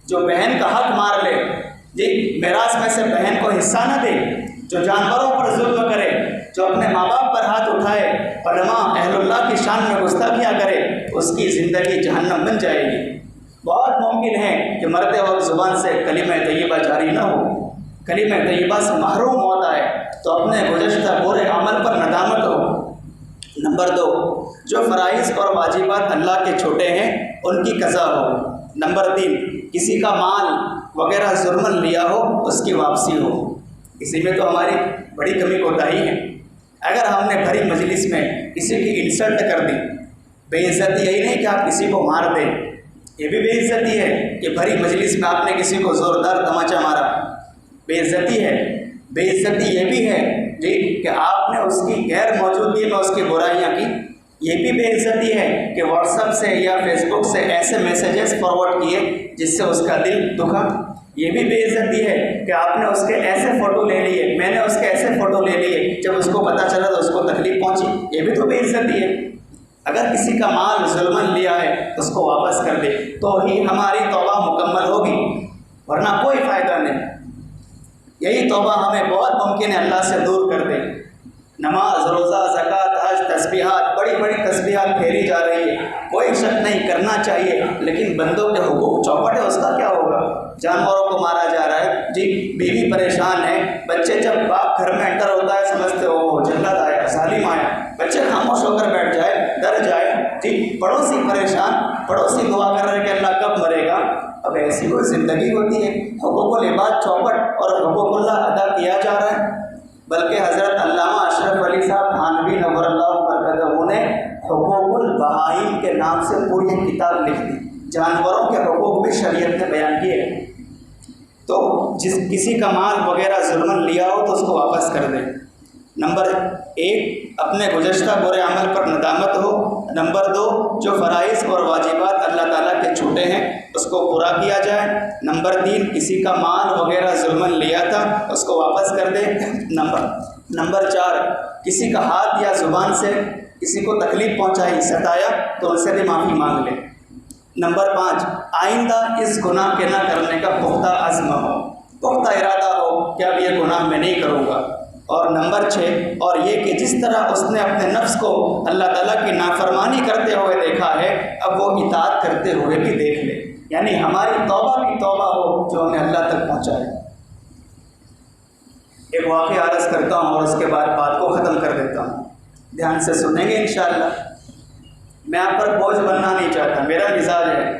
Speaker 1: جو بہن کا حق مار لے، جی میراث میں سے بہن کو حصہ نہ دے، جو جانوروں پر ظلم کرے، جو اپنے ماں باپ پر ہاتھ اٹھائے، علماء اہل اللہ کی شان میں گستاخیاں کرے، اس کی زندگی جہنم بن جائے گی۔ بہت ممکن ہے کہ مرتے وقت زبان سے کلمہ طیبہ جاری نہ ہو، کلمہ طیبہ سے محروم ہوتا ہے، تو اپنے گزشتہ برے عمل پر ندامت ہو۔ نمبر 2، جو فرائض اور واجبات اللہ کے چھوٹے ہیں ان کی قضا ہو۔ نمبر 3، کسی کا مال وغیرہ ظلماً لیا ہو اس کی واپسی ہو۔ اسی میں تو ہماری بڑی کمی کوتاہی ہے۔ اگر ہم نے بھری مجلس میں کسی کی انسلٹ کر دی، بے عزتی یہی نہیں کہ آپ کسی کو مار دیں، یہ بھی بے عزتی ہے کہ بھری مجلس میں آپ نے کسی کو زوردار تماچا مارا، بے عزتی ہے۔ بے عزتی یہ بھی ہے جی کہ آپ نے اس کی غیر موجودگی میں اس کی برائیاں کی، یہ بھی بے عزتی ہے کہ واٹس ایپ سے یا فیس بک سے ایسے میسیجز فارورڈ کیے جس سے اس کا دل دکھا، یہ بھی بے عزتی ہے کہ آپ نے اس کے ایسے فوٹو لے لیے، میں نے اس کے ایسے فوٹو لے لیے، جب اس کو پتہ چلا تو اس کو تکلیف پہنچی، یہ بھی تو بے عزتی ہے۔ اگر کسی کا مال ظلماً لیا ہے اس کو واپس کر دے تو ہی ہماری توبہ مکمل ہوگی، ورنہ کوئی فائدہ نہیں۔ یہی توبہ ہمیں بہت ممکن ہے اللہ سے دور کر دے۔ نماز، روزہ، زکوٰۃ، حج، تسبیحات، بڑی بڑی تسبیحات پھیری جا رہی ہے، کوئی شک نہیں کرنا چاہیے، لیکن بندوں کے حقوق چوپٹ ہے، اس کا کیا ہوگا؟ جانوروں کو مارا جا رہا ہے جی، بیوی پریشان ہے، بچے جب باپ گھر میں انٹر ہوتا ہے سمجھتے ہو وہ جلد آیا، ظالم آیا، بچے خاموش ہو کر بیٹھ جائے، ڈر جائے جی، پڑوسی پریشان، پڑوسی دعا کر رہے کہ اللہ کب مرے گا۔ اب ایسی کوئی زندگی ہوتی ہے؟ حقوق العباد چوپٹ اور حقوق اللہ ادا کیا جا رہا ہے۔ بلکہ حضرت علامہ اشرف علی صاحب تھانوی نور اللہ برکاتہ نے حقوق البہائم کے نام سے پوری کتاب لکھ دی، جانوروں کے حقوق بھی شریعت نے بیان کیے۔ تو کسی کا مال وغیرہ ظلماً لیا ہو تو اس کو واپس کر دیں۔ نمبر 1، اپنے گزشتہ برے عمل پر ندامت ہو۔ نمبر 2، جو فرائض اور واجبات اللہ تعالیٰ کے چھوٹے ہیں اس کو پورا کیا جائے۔ نمبر 3، کسی کا مال وغیرہ ظلماً لیا تھا اس کو واپس کر دے۔ نمبر 4، کسی کا ہاتھ یا زبان سے کسی کو تکلیف پہنچائی، ستایا تو ان سے بھی معافی مانگ لے۔ نمبر 5، آئندہ اس گناہ کے نہ کرنے کا پختہ عزم ہو، پختہ ارادہ ہو کہ اب یہ گناہ میں نہیں کروں گا۔ اور نمبر 6، اور یہ کہ جس طرح اس نے اپنے نفس کو اللہ تعالیٰ کی نافرمانی کرتے ہوئے دیکھا ہے، اب وہ اطاعت کرتے ہوئے بھی دیکھ لے، یعنی ہماری توبہ بھی توبہ ہو جو ہمیں اللہ تک پہنچائے۔ ایک واقعہ عرض کرتا ہوں اور اس کے بعد بات کو ختم کر دیتا ہوں، دھیان سے سنیں گے انشاءاللہ۔ میں آپ پر بوجھ بننا نہیں چاہتا، میرا مزاج ہے۔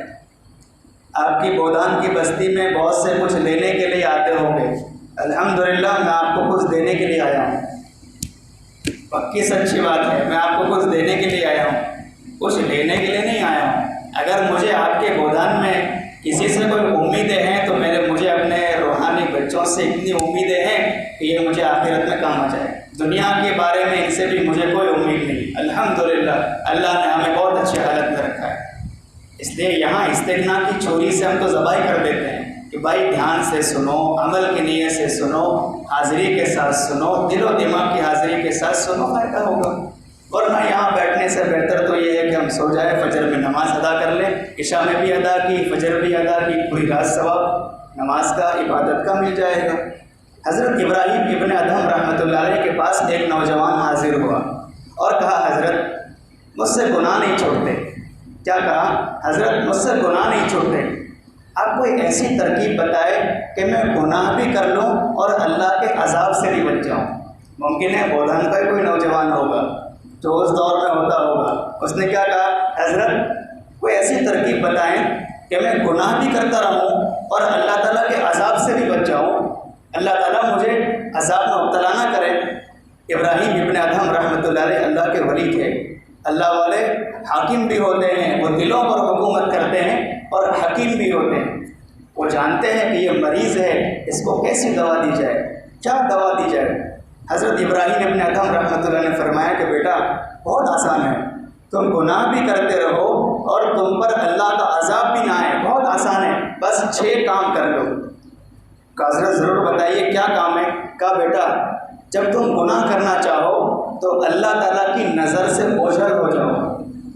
Speaker 1: آپ کی بودان کی بستی میں بہت سے کچھ لینے کے لیے آتے ہوں گے، الحمدللہ میں آپ کو کچھ دینے کے لیے آیا ہوں، پکی سچی بات ہے، میں آپ کو کچھ دینے کے لیے آیا ہوں، کچھ لینے کے لیے نہیں آیا ہوں۔ اگر مجھے آپ کے گودان میں کسی سے کوئی امیدیں ہیں تو مجھے اپنے روحانی بچوں سے اتنی امیدیں ہیں کہ یہ مجھے آخرت میں کام آ جائے۔ دنیا کے بارے میں ان سے بھی مجھے کوئی امید نہیں۔ الحمدللہ اللہ نے ہمیں بہت اچھی حالت میں رکھا ہے۔ اس لیے یہاں استغنا کی چوری سے ہم تو ذبح کر دیتے ہیں کہ بھائی دھیان سے سنو، عمل کی نیت سے سنو، حاضری کے ساتھ سنو، دل و دماغ کی حاضری کے ساتھ سنو، فائدہ ہوگا۔ ورنہ یہاں بیٹھنے سے بہتر تو یہ ہے کہ ہم سو جائیں، فجر میں نماز ادا کر لیں، عشاء میں بھی ادا کی، فجر بھی ادا کی، پوری رات ثواب نماز کا، عبادت کا مل جائے گا۔ حضرت ابراہیم ابن ادہم رحمۃ اللہ علیہ کے پاس ایک نوجوان حاضر ہوا اور کہا حضرت مجھ سے گناہ نہیں چھوڑتے۔ کیا کہا؟ حضرت مجھ سے گناہ نہیں چھوڑتے، آپ کوئی ایسی ترکیب بتائے کہ میں گناہ بھی کر لوں اور اللہ کے عذاب سے بھی بچ جاؤں۔ ممکن ہے گودان کا کوئی نوجوان ہوگا جو اس دور میں ہوتا ہوگا، اس نے کیا کہا؟ حضرت کوئی ایسی ترکیب بتائیں کہ میں گناہ بھی کرتا رہوں اور اللہ تعالیٰ کے عذاب سے بھی بچ جاؤں، اللہ تعالیٰ مجھے عذاب میں مبتلا نہ کرے۔ ابراہیم ابن ادہم رحمۃ اللہ علیہ اللہ کے ولی تھے۔ اللہ والے حاکم بھی ہوتے ہیں، وہ دلوں پر حکومت کرتے ہیں، اور حکیم بھی ہوتے ہیں۔ وہ جانتے ہیں کہ یہ مریض ہے، اس کو کیسی دوا دی جائے، کیا دوا دی جائے۔ حضرت ابراہیم ابن ادہم رحمۃ اللہ نے فرمایا کہ بیٹا بہت آسان ہے، تم گناہ بھی کرتے رہو اور تم پر اللہ کا عذاب بھی نہ آئے، بہت آسان ہے، بس 6 کام کر لو۔ کہا حضرت ضرور بتائیے کیا کام ہے؟ کہا بیٹا جب تم گناہ کرنا چاہو تو اللہ تعالیٰ کی نظر سے اوجھل ہو جاؤ،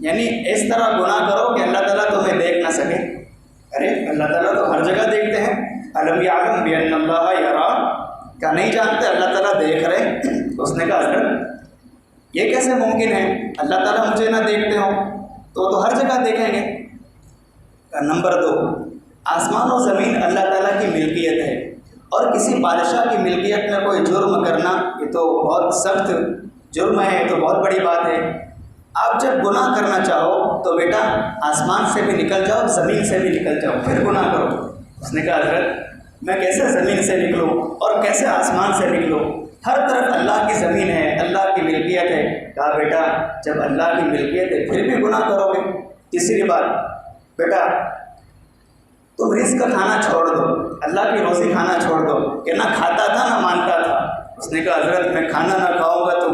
Speaker 1: یعنی اس طرح گناہ کرو کہ اللہ تعالیٰ تمہیں دیکھ نہ سکے۔ ارے اللہ تعالیٰ تو ہر جگہ دیکھتے ہیں، الم یعلم بان اللہ یرا، کیا نہیں جانتے اللہ تعالیٰ دیکھ رہے؟ اس نے کہا حضرت یہ کیسے ممکن ہے، اللہ تعالیٰ مجھے نہ دیکھتے ہوں تو ہر جگہ دیکھیں گے۔ نمبر 2، آسمان و زمین اللہ تعالیٰ کی ملکیت ہے، اور کسی بادشاہ کی ملکیت میں کوئی جرم کرنا یہ تو بہت سخت جرم ہے، یہ تو بہت بڑی بات ہے۔ آپ جب گناہ کرنا چاہو تو بیٹا آسمان سے بھی نکل جاؤ، زمین سے بھی نکل جاؤ، پھر گناہ کرو۔ اس نے کہا حضرت میں کیسے زمین سے نکلوں اور کیسے آسمان سے نکلوں، ہر طرف اللہ کی زمین ہے، اللہ کی ملکیت ہے۔ کہا بیٹا جب اللہ کی ملکیت ہے پھر بھی گناہ کرو گے۔ تیسری بات، بیٹا تم رزق کھانا چھوڑ دو، اللہ کی روزی کھانا چھوڑ دو، کہ نہ کھاتا تھا نہ مانتا تھا۔ اس نے کہا حضرت میں کھانا نہ کھاؤں گا تو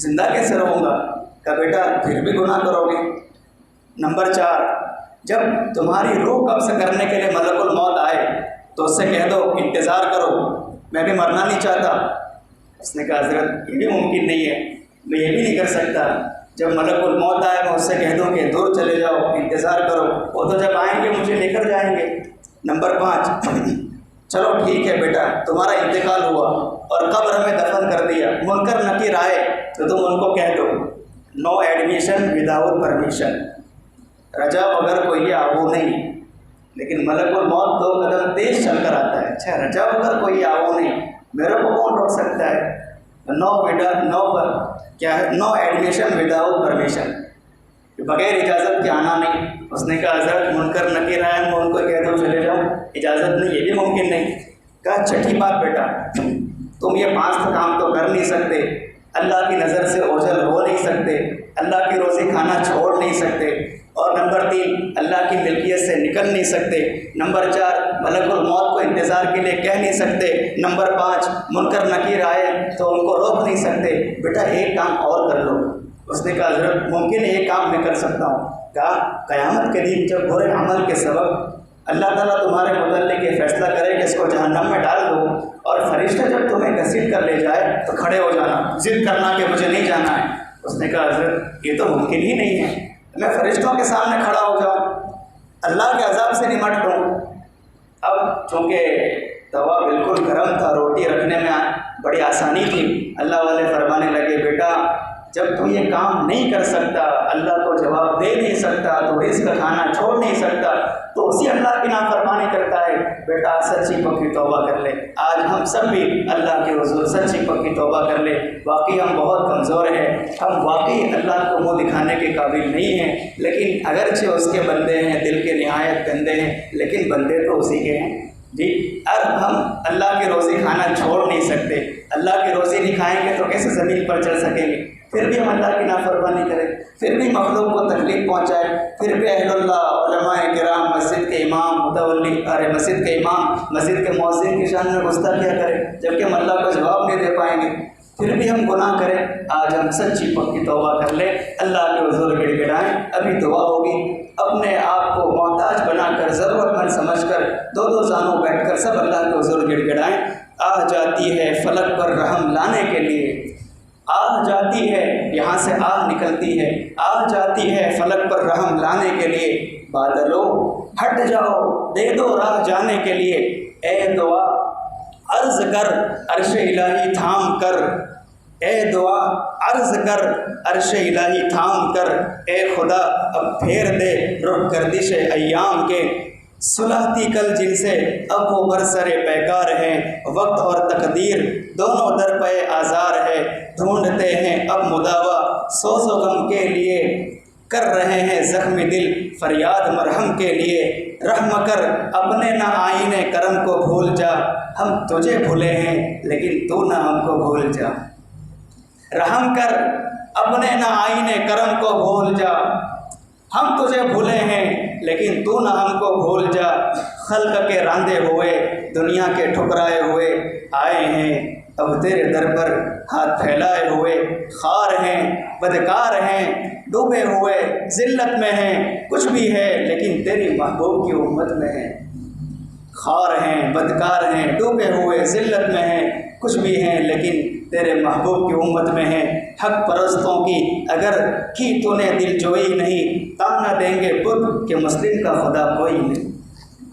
Speaker 1: زندہ کیسے رہوں گا؟ کہا بیٹا پھر بھی گناہ کرو گے۔ نمبر 4، جب تمہاری روح قبض کرنے کے لیے ملک الموت آئے تو اس سے کہہ دو انتظار کرو، میں بھی مرنا نہیں چاہتا۔ اس نے کہا حضرت یہ بھی ممکن نہیں ہے، میں یہ بھی نہیں کر سکتا۔ جب ملک الموت آئے میں اس سے کہہ دوں کہ دور چلے جاؤ، انتظار کرو، وہ تو جب آئیں گے مجھے لے کر جائیں گے۔ نمبر 5، چلو ٹھیک ہے بیٹا تمہارا انتقال ہوا اور قبر میں دفن کر دیا، منکر نکیر آئے تو تم ان کو کہہ دو نو ایڈمیشن وداؤٹ پرمیشن، رجا بغیر کوئی آبو نہیں۔ لیکن ملک الموت 2 قدم تیز چل کر آتا ہے، اچھا رجا بغیر کوئی آبو نہیں، میرے کو کون روک سکتا ہے؟ نو ایڈمیشن وداؤٹ پرمیشن، بغیر اجازت کے آنا نہیں۔ اس نے کہا حضرت منکر نکیر آئے میں ان کو کہہ دو چلے جاؤ، اجازت نہیں، یہ بھی ممکن نہیں۔ کہا چھٹی بات بیٹا تم یہ 5 کام تو کر نہیں سکتے، اللہ کی نظر سے اوجھل ہو نہیں سکتے، اللہ کی روزی کھانا چھوڑ نہیں سکتے، اور نمبر 3 اللہ کی ملکیت سے نکل نہیں سکتے، نمبر 4 ملک الموت کو انتظار کے لیے کہہ نہیں سکتے، نمبر 5 منکر نکیر آئے تو ان کو روک نہیں سکتے، بیٹا ایک کام اور کر لو۔ اس نے کہا حضرت ممکن ہے یہ کام میں کر سکتا ہوں۔ کہا قیامت کے دن جب برے عمل کے سبب اللہ تعالیٰ تمہارے متعلق یہ فیصلہ کرے کہ اس کو جہنم میں ڈال دو، اور فرشتہ جب تمہیں گھسیٹ کر لے جائے تو کھڑے ہو جانا، ضد کرنا کہ مجھے نہیں جانا ہے۔ اس نے کہا حضرت یہ تو ممکن ہی نہیں ہے، میں فرشتوں کے سامنے کھڑا ہو جاؤں، اللہ کے عذاب سے نمٹ لوں۔ اب چونکہ توا بالکل گرم تھا، روٹی رکھنے میں بڑی آسانی تھی، اللہ والے فرمانے لگے بیٹا جب تو یہ کام نہیں کر سکتا، اللہ کو جواب دے نہیں سکتا، تو رزق کھانا چھوڑ نہیں سکتا، تو اسی اللہ کی نافرمانی کرتا ہے، بیٹا سچی پکی توبہ کر لے۔ آج ہم سب بھی اللہ کے حضور سچی پکی توبہ کر لے، واقعی ہم بہت کمزور ہیں، ہم واقعی اللہ کو منہ دکھانے کے قابل نہیں ہیں، لیکن اگرچہ اس کے بندے ہیں، دل کے نہایت گندے ہیں، لیکن بندے تو اسی کے ہیں۔ جی اب ہم اللہ کی روزی کھانا چھوڑ نہیں سکتے، اللہ کی روزی نہیں کھائیں گے تو کیسے زمین پر چل سکیں گے؟ پھر بھی ہم اللہ کی نافرمانی کریں، پھر بھی مخلوق کو تکلیف پہنچائے، پھر بھی اہل اللہ علماء کرام مسجد کے امام متولی مسجد کے امام مسجد کے مؤذن کی شان میں گستاخیاں کریں، جبکہ ہم اللہ کو جواب نہیں دے پائیں گے، پھر بھی ہم گناہ کریں۔ آج ہم سچی پکی توبہ کر لیں، اللہ کے حضور گڑ گڑائیں، ابھی دعا ہوگی۔ اپنے آپ کو محتاج بنا کر ضرورت مند سمجھ کر دو زانوں بیٹھ کر سب اللہ کے حضور گڑ گڑائیں۔ آ جاتی ہے فلک پر رحم لانے کے لیے، آ جاتی ہے یہاں سے آہ نکلتی ہے، آ جاتی ہے فلک پر رحم لانے کے لیے، بادلوں ہٹ جاؤ دے دو راہ جانے کے لیے، اے دعا عرض کر عرش الہی تھام کر، اے دعا عرض کر عرش الہی تھام کر، اے خدا اب پھیر دے رخ گردش ایام کے، سلہتی کل جن سے اب وہ برسر پیکار ہیں، وقت اور تقدیر دونوں در پہ آزار ہے، ڈھونڈتے ہیں اب مداوا سوز و غم کے لیے، کر رہے ہیں زخم دل فریاد مرہم کے لیے، رحم کر اپنے نہ آئینے کرم کو بھول جا، ہم تجھے بھولے ہیں لیکن تو نہ ہم کو بھول جا، رحم کر اپنے نہ آئینے کرم کو بھول جا، ہم تجھے بھولے ہیں لیکن تو نہ ہم کو بھول جا، خلق کے راندے ہوئے دنیا کے ٹھکرائے ہوئے آئے ہیں اب تیرے در پر ہاتھ پھیلائے ہوئے، خار ہیں بدکار ہیں ڈوبے ہوئے ذلت میں ہیں، کچھ بھی ہے لیکن تیری محبوب کی امت میں ہے، خار ہیں بدکار ہیں ڈوبے ہوئے ذلت میں ہیں، کچھ بھی ہیں لیکن تیرے محبوب کی امت میں ہیں، حق پرستوں کی اگر کی تو نے دل جوئی نہیں، تانا دیں گے بت کہ مسلم کا خدا کوئی نہیں۔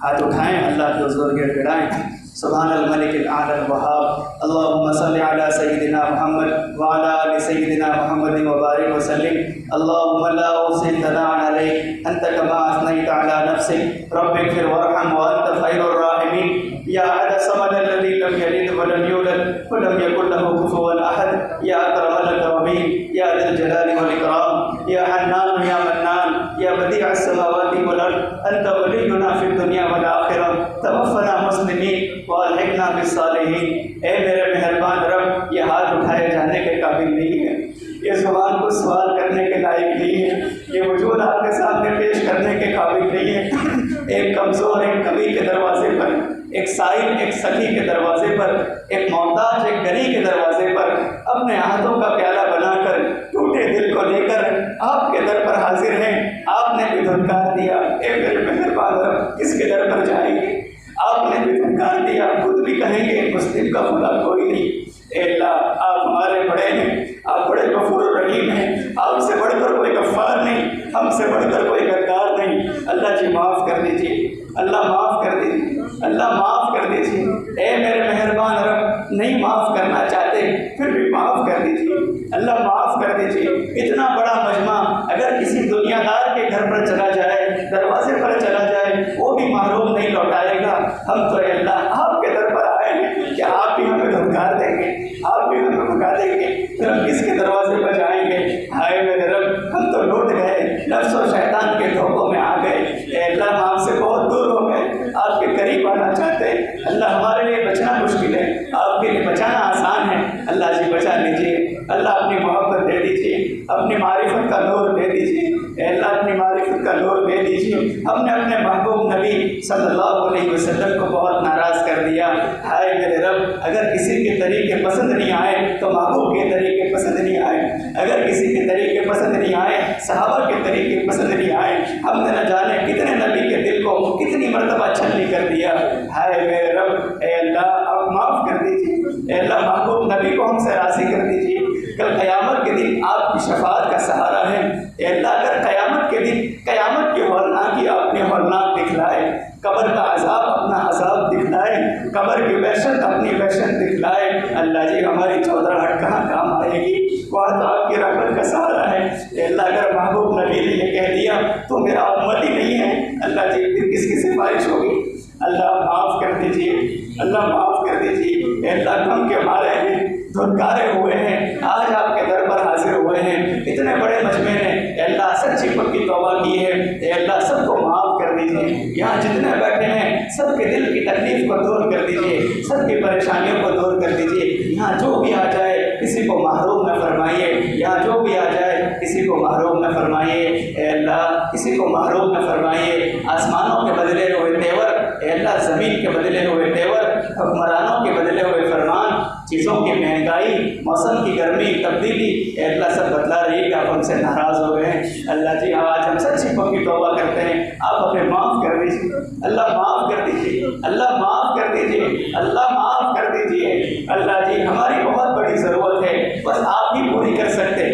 Speaker 1: ہاتھ اٹھائیں اللہ کے حضور گڑ گڑائیں، سبحان الملک الاعلی الوہاب، اللہم صلی علی سیدنا محمد وعلی آل سیدنا محمد وبارک وسلم، اللہم لا احصی ثناء علیک انت کما اثنیت علی نفسک، رب اغفر وارحم وانت خیر الراحمین، یا احد الصمد الذی لم یلد ولم یولد ولم یکن له کفوا احد، یا اکرم الاکرمین، یا ذی الجلال والاکرام، یا حنان یا منان، یا بدیع السماوات والارض، انت ولینا فی الدنیا والآخرہ، توفنا مسلمین والحقنا بالصالحین۔ اے میرے مہربان رب، یہ ہاتھ اٹھائے جانے کے قابل نہیں ہے، یہ زبان کو سوال کرنے کے لائق نہیں ہے، یہ وجود آپ کے سامنے پیش کرنے کے قابل نہیں ہے۔ ایک کمزور ایک کبھی کے دروازے پر، ایک سائل ایک سخی کے دروازے پر، ایک محتاج ایک غنی کے دروازے پر اپنے ہاتھوں کا پیالہ بنا کر ٹوٹے دل کو لے کر آپ کے در پر حاضر ہیں۔ آپ نے بھی دھنکار دیا، اے میرے مہربان رب کس کے در پر جائیں گے؟ آپ نے بھی دھنکار دیا، خود بھی کہیں گے مسلم کا خدا کوئی نہیں۔ اے اللہ آپ ہمارے بڑے ہیں، آپ بڑے غفور الرحیم ہیں، آپ سے بڑھ کر کوئی غفار نہیں، ہم سے بڑھ کر کوئی غدار نہیں۔ اللہ جی معاف کر دیجیے، اللہ معاف کر دیجیے، اللہ معاف کر دیجیے۔ اے میرے مہربان رب نہیں معاف کرنا چاہتے پھر بھی معاف کر دیجیے، اللہ معاف کر دیجیے۔ اتنا بڑا مجمع اگر کسی دنیا دار کے گھر پر چلا جائے، دروازے پر چلا جائے، وہ بھی محروم نہیں لوٹائے گا۔ ہم تو اے اللہ آپ کے در پر آئے ہیں کہ آپ بھی ہمیں دھنکار دیں گے، آپ بھی ہمیں بھگا دیں گے، پھر ہم کس کے دروازے پر جائیں گے؟ ہائے میرے رب ہم تو لوٹ گئے، نفس و شیطان کے دھوکوں میں آ گئے۔ اے اللہ ہم آپ سے بہت دور ہو گئے، آپ کے قریب آنا چاہتے ہیں۔ اللہ ہمارے لیے بچنا مشکل ہے، آپ کے لیے بچانا آسان ہے۔ اللہ جی بچا لیجیے، اللہ اپنی محبت دے دیجیے، اپنی معرفت کا نور دے دیجیے، اے اللہ اپنی معرفت کا نور دے دیجیے۔ ہم نے اپنے محبوب نبی صلی اللہ علیہ وسلم کو بہت ناراض کر دیا۔ ہائے میرے رب اگر کسی کے طریقے پسند نہیں آئے تو محبوب کے طریقے پسند نہیں آئے، اگر کسی کے طریقے پسند نہیں آئے، صحابہ کے طریقے پسند نہیں آئے، ہم نے نہ جانے کتنے نبی کے دل کو کتنی مرتبہ چھلنی کر دیا۔ ہائے میرے رب اے اللہ آپ معاف کر دیجیے، اے اللہ محبوب نبی کو ہم سے راضی کر دیجیے۔ کل قیامت کے دن آپ کی شفاعت کا سہارا ہے۔ اے اللہ اگر قیامت کے دن قیامت کی ہولناکی اپنے ہولناک دکھلائے، قبر کا عذاب اپنا عذاب دکھلائے، قبر کی وحشت اپنی وحشت دکھلائے، اللہ جی ہماری چودراہٹ کہاں کام آئے گی؟ وہاں تو آپ کی رحمت کا سہارا ہے۔ اے اللہ اگر محبوب نبی نے یہ کہہ دیا تو میرا امت ہی نہیں ہے، اللہ جی پھر کس کی سفارش ہوگی؟ اللہ معاف کر دیجیے، اللہ معاف کر دیجیے۔ اے اللہ غم کے مارے ہیں، دھنکارے ہوئے ہیں، آج آپ کے در پر حاضر ہوئے ہیں، اتنے بڑے مجمع نے اے اللہ سچی پکی توبہ کی ہے۔ اے اللہ سب کو معاف کر دیجیے، یہاں جتنے بیٹھے ہیں سب کے دل کی تکلیف کو دور کر دیجیے، سب کی پریشانیوں کو دور کر دیجیے۔ یہاں جو بھی آ جائے کسی کو محروم نہ فرمائیے، یہاں جو بھی آ جائے کسی کو محروم نہ فرمائیے، اے اللہ کسی کو محروم نہ فرمائیے۔ آسمانوں کے بدلے ہوئے تیور، اے اللہ زمین کے بدلے ہوئے تیور، حکمرانوں کے بدلے ہوئے فرمان، چیزوں کی مہنگائی، موسم کی گرمی، تبدیلی، اے اللہ سب بتلا رہی ہے کہ آپ ہم سے ناراض ہو گئے ہیں۔ اللہ جی آج ہم سچی پکی توبہ کرتے ہیں، آپ ہمیں معاف کر دیجیے، اللہ معاف کر دیجیے، اللہ معاف کر دیجیے، اللہ معاف کر دیجیے۔ اللہ جی ہماری بہت بڑی ضرورت ہے، بس آپ ہی پوری کر سکتے،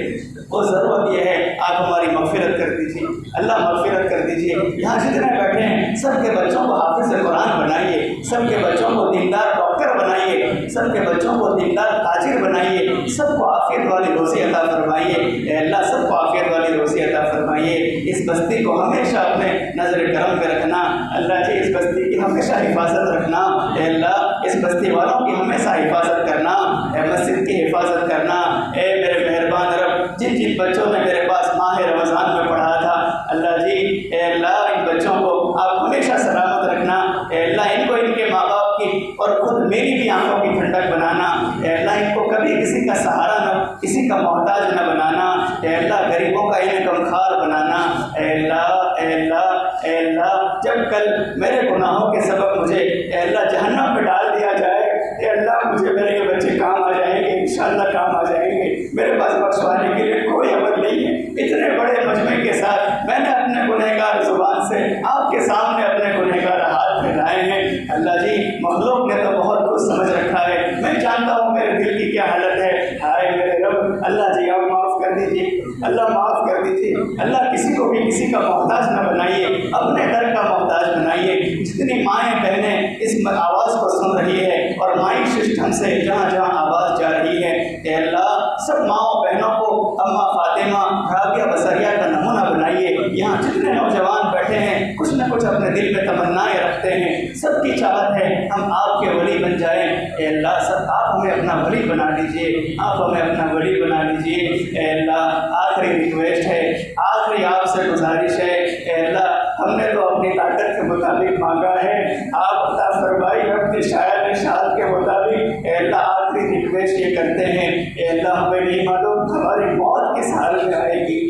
Speaker 1: وہ ضرورت یہ ہے آپ ہماری مغفرت کر دیجیے، اللہ مغفرت کر دیجیے۔ یہاں جتنے بیٹھے ہیں سب کے بچوں کو حافظ قرآن بنائیے، سب کے بچوں کو دیندار ڈاکٹر بنائیے، سب کے بچوں کو دیندار تاجر بنائیے، سب کو عافیت والی روزی عطا فرمائیے، اے اللہ سب کو عافیت والی روزی عطا فرمائیے۔ اس بستی کو ہمیشہ اپنے نظر کرم پہ رکھنا، اللہ جی اس بستی کی ہمیشہ حفاظت رکھنا، اے اللہ اس بستی والوں کی ہمیشہ حفاظت کرنا، اے مسجد کی حفاظت کرنا، اے میرے مہربان رب جن جن بچوں نے میرے پاس ماہ رمضان میں پڑھا تھا، اللہ جی اے اللہ ان بچوں کو آپ ہمیشہ سلامت رکھنا، اے اللہ ان کو ان کے ماں باپ کی اور خود میری بھی آنکھوں کی ٹھنڈک بنانا، اے اللہ ان کو کبھی کسی کا سہارا نہ، کسی کا محتاج نہ بنانا، اے اللہ غریبوں کا انہیں غمخوار بنانا، اے اللہ اے اللہ اے اللہ جب کل میرے گناہوں کے سبب مجھے اے اللہ جہنم میں ڈال دیا جائے، اے اللہ مجھے میرے یہ بچے کام آ جائیں گے، انشاءاللہ کام آ جائیں گے، میرے پاس بخشوانے کے لیے کوئی عمل نہیں ہے۔ اتنے بڑے مجمع کے ساتھ میں نے اپنے گنہگار زبان سے آپ کے سامنے اپنے گنہگار ہاتھ پھیلائے ہیں، اللہ جی مخلوق نے تو بہت کچھ سمجھ رکھا ہے، میں جانتا ہوں میرے دل کی کیا حالت ہے، ہائے میرے رب اللہ جی آپ معاف کر دیجیے، اللہ معاف کر دیجیے، اللہ کسی کو بھی کسی کا محتاج نہ بنائیے، اپنے در کا محتاج بنائیے۔ جتنی مائیں بہنیں اس آواز کو سن رہی ہے اور مائی سسٹم سے جہاں جہاں آواز جا رہی ہے، اے اللہ سب ماؤں بہنوں کو اماں فاطمہ رابعہ بصریہ کا نمونہ بنائیے۔ یہاں جتنے نوجوان بیٹھے ہیں کچھ نہ کچھ اپنے دل میں تمنائیں رکھتے ہیں، سب کی چاہت ہے ہم آپ کے ولی بن جائیں، اے اللہ سب آپ ہمیں اپنا ولی بنا دیجیے، آپ ہمیں اپنا ولی بنا دیجیے، اے اللہ آخری ریکویسٹ ہے، آخری آپ سے گزارش ہے، اے اللہ ہم نے تو اپنی طاقت کے مطابق مانگا ہے، آپ عطا فرمائیے اپنی شاعر شان کے مطابق، اے اللہ آخری ریکویسٹ یہ کرتے ہیں، اے اللہ ہمیں نہیں معلوم ہماری موت کس حال میں آئے گی،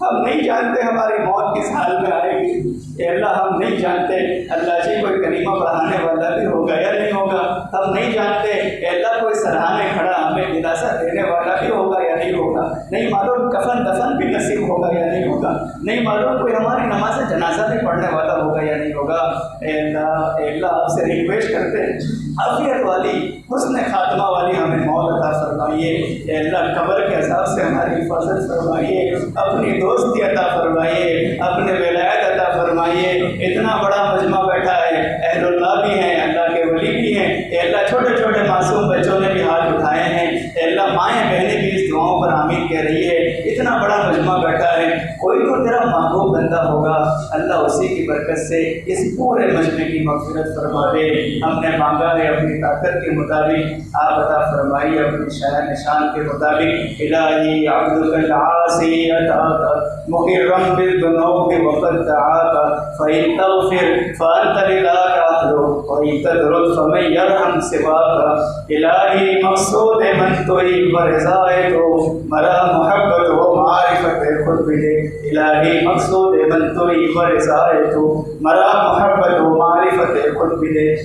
Speaker 1: ہم نہیں جانتے ہماری موت کس حال میں آئے گی، اے اللہ ہم نہیں جانتے، اللہ جی کوئی کلمہ پڑھانے والا بھی ہوگا یا نہیں ہوگا، ہم نہیں جانتے، اے اللہ کوئی سراہنے کھڑا ہمیں دلاسا دینے والا بھی ہوگا یا نہیں ہوگا، نہیں معلوم کفن دفن بھی نصیب ہوگا یا نہیں ہوگا، نہیں معلوم کوئی ہماری نماز جنازہ بھی پڑھنے والا ہوگا یا نہیں ہوگا، اے اللہ آپ سے ریکویسٹ کرتے ہیں عافیت والی حسن خاتمہ والی ہمیں موت عطا فرمائیے، اے اللہ قبر کے عذاب سے ہماری حفاظت فرمائیے، اپنی دوستی عطا فرمائیے، اپنے ولایت عطا فرمائیے۔ اتنا بڑا مجمع بیٹھا ہے، اہل اللہ بھی ہیں، اللہ کے ولی بھی ہیں، اے اللہ چھوٹے چھوٹے معصوم بچوں نے بھی ہاتھ اٹھائے ہیں، اے اللہ مائیں بہنیں بھی اس دعاؤں پر آمین کہہ رہی ہے، اتنا بڑا مجمع بیٹھا ہے، کوئی تو تیرا محبوب بندہ ہوگا، اللہ اسی کی برکت سے اس پورے مجمع کی مغفرت فرما دے، ہم نے مانگا ہے اپنی طاقت کے مطابق، آپ عطا فرمائیے اپنی شان نشان کے مطابق۔ الہی عبدک العاصی اتاک مقرم بالذنوب وقد دعاک فإن تغفر فأنت لذاک اہل وإن تطرد فمن یرحم سواک۔ الہی مقصود من توئی و رضائے تو مرا محبت و معرفت خود ملے، الہی مقصود من توئی و رضائے تو مرا محبت و معرفت خود ملے،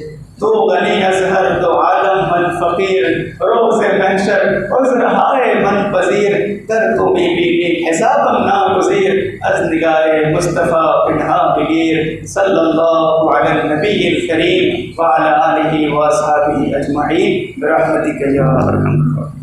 Speaker 1: تو غنی اظہر تو عالم من فقیر، روز محشر عذر ہائے من پذیر، کر تو بی حسابم ناگزیر، از نگاہ مصطفیٰ پنہا بگیر، صلی اللہ علی النبی الکریم وعلی آلہ واصحابہ اجمعین برحمتک یا ارحم الراحمین۔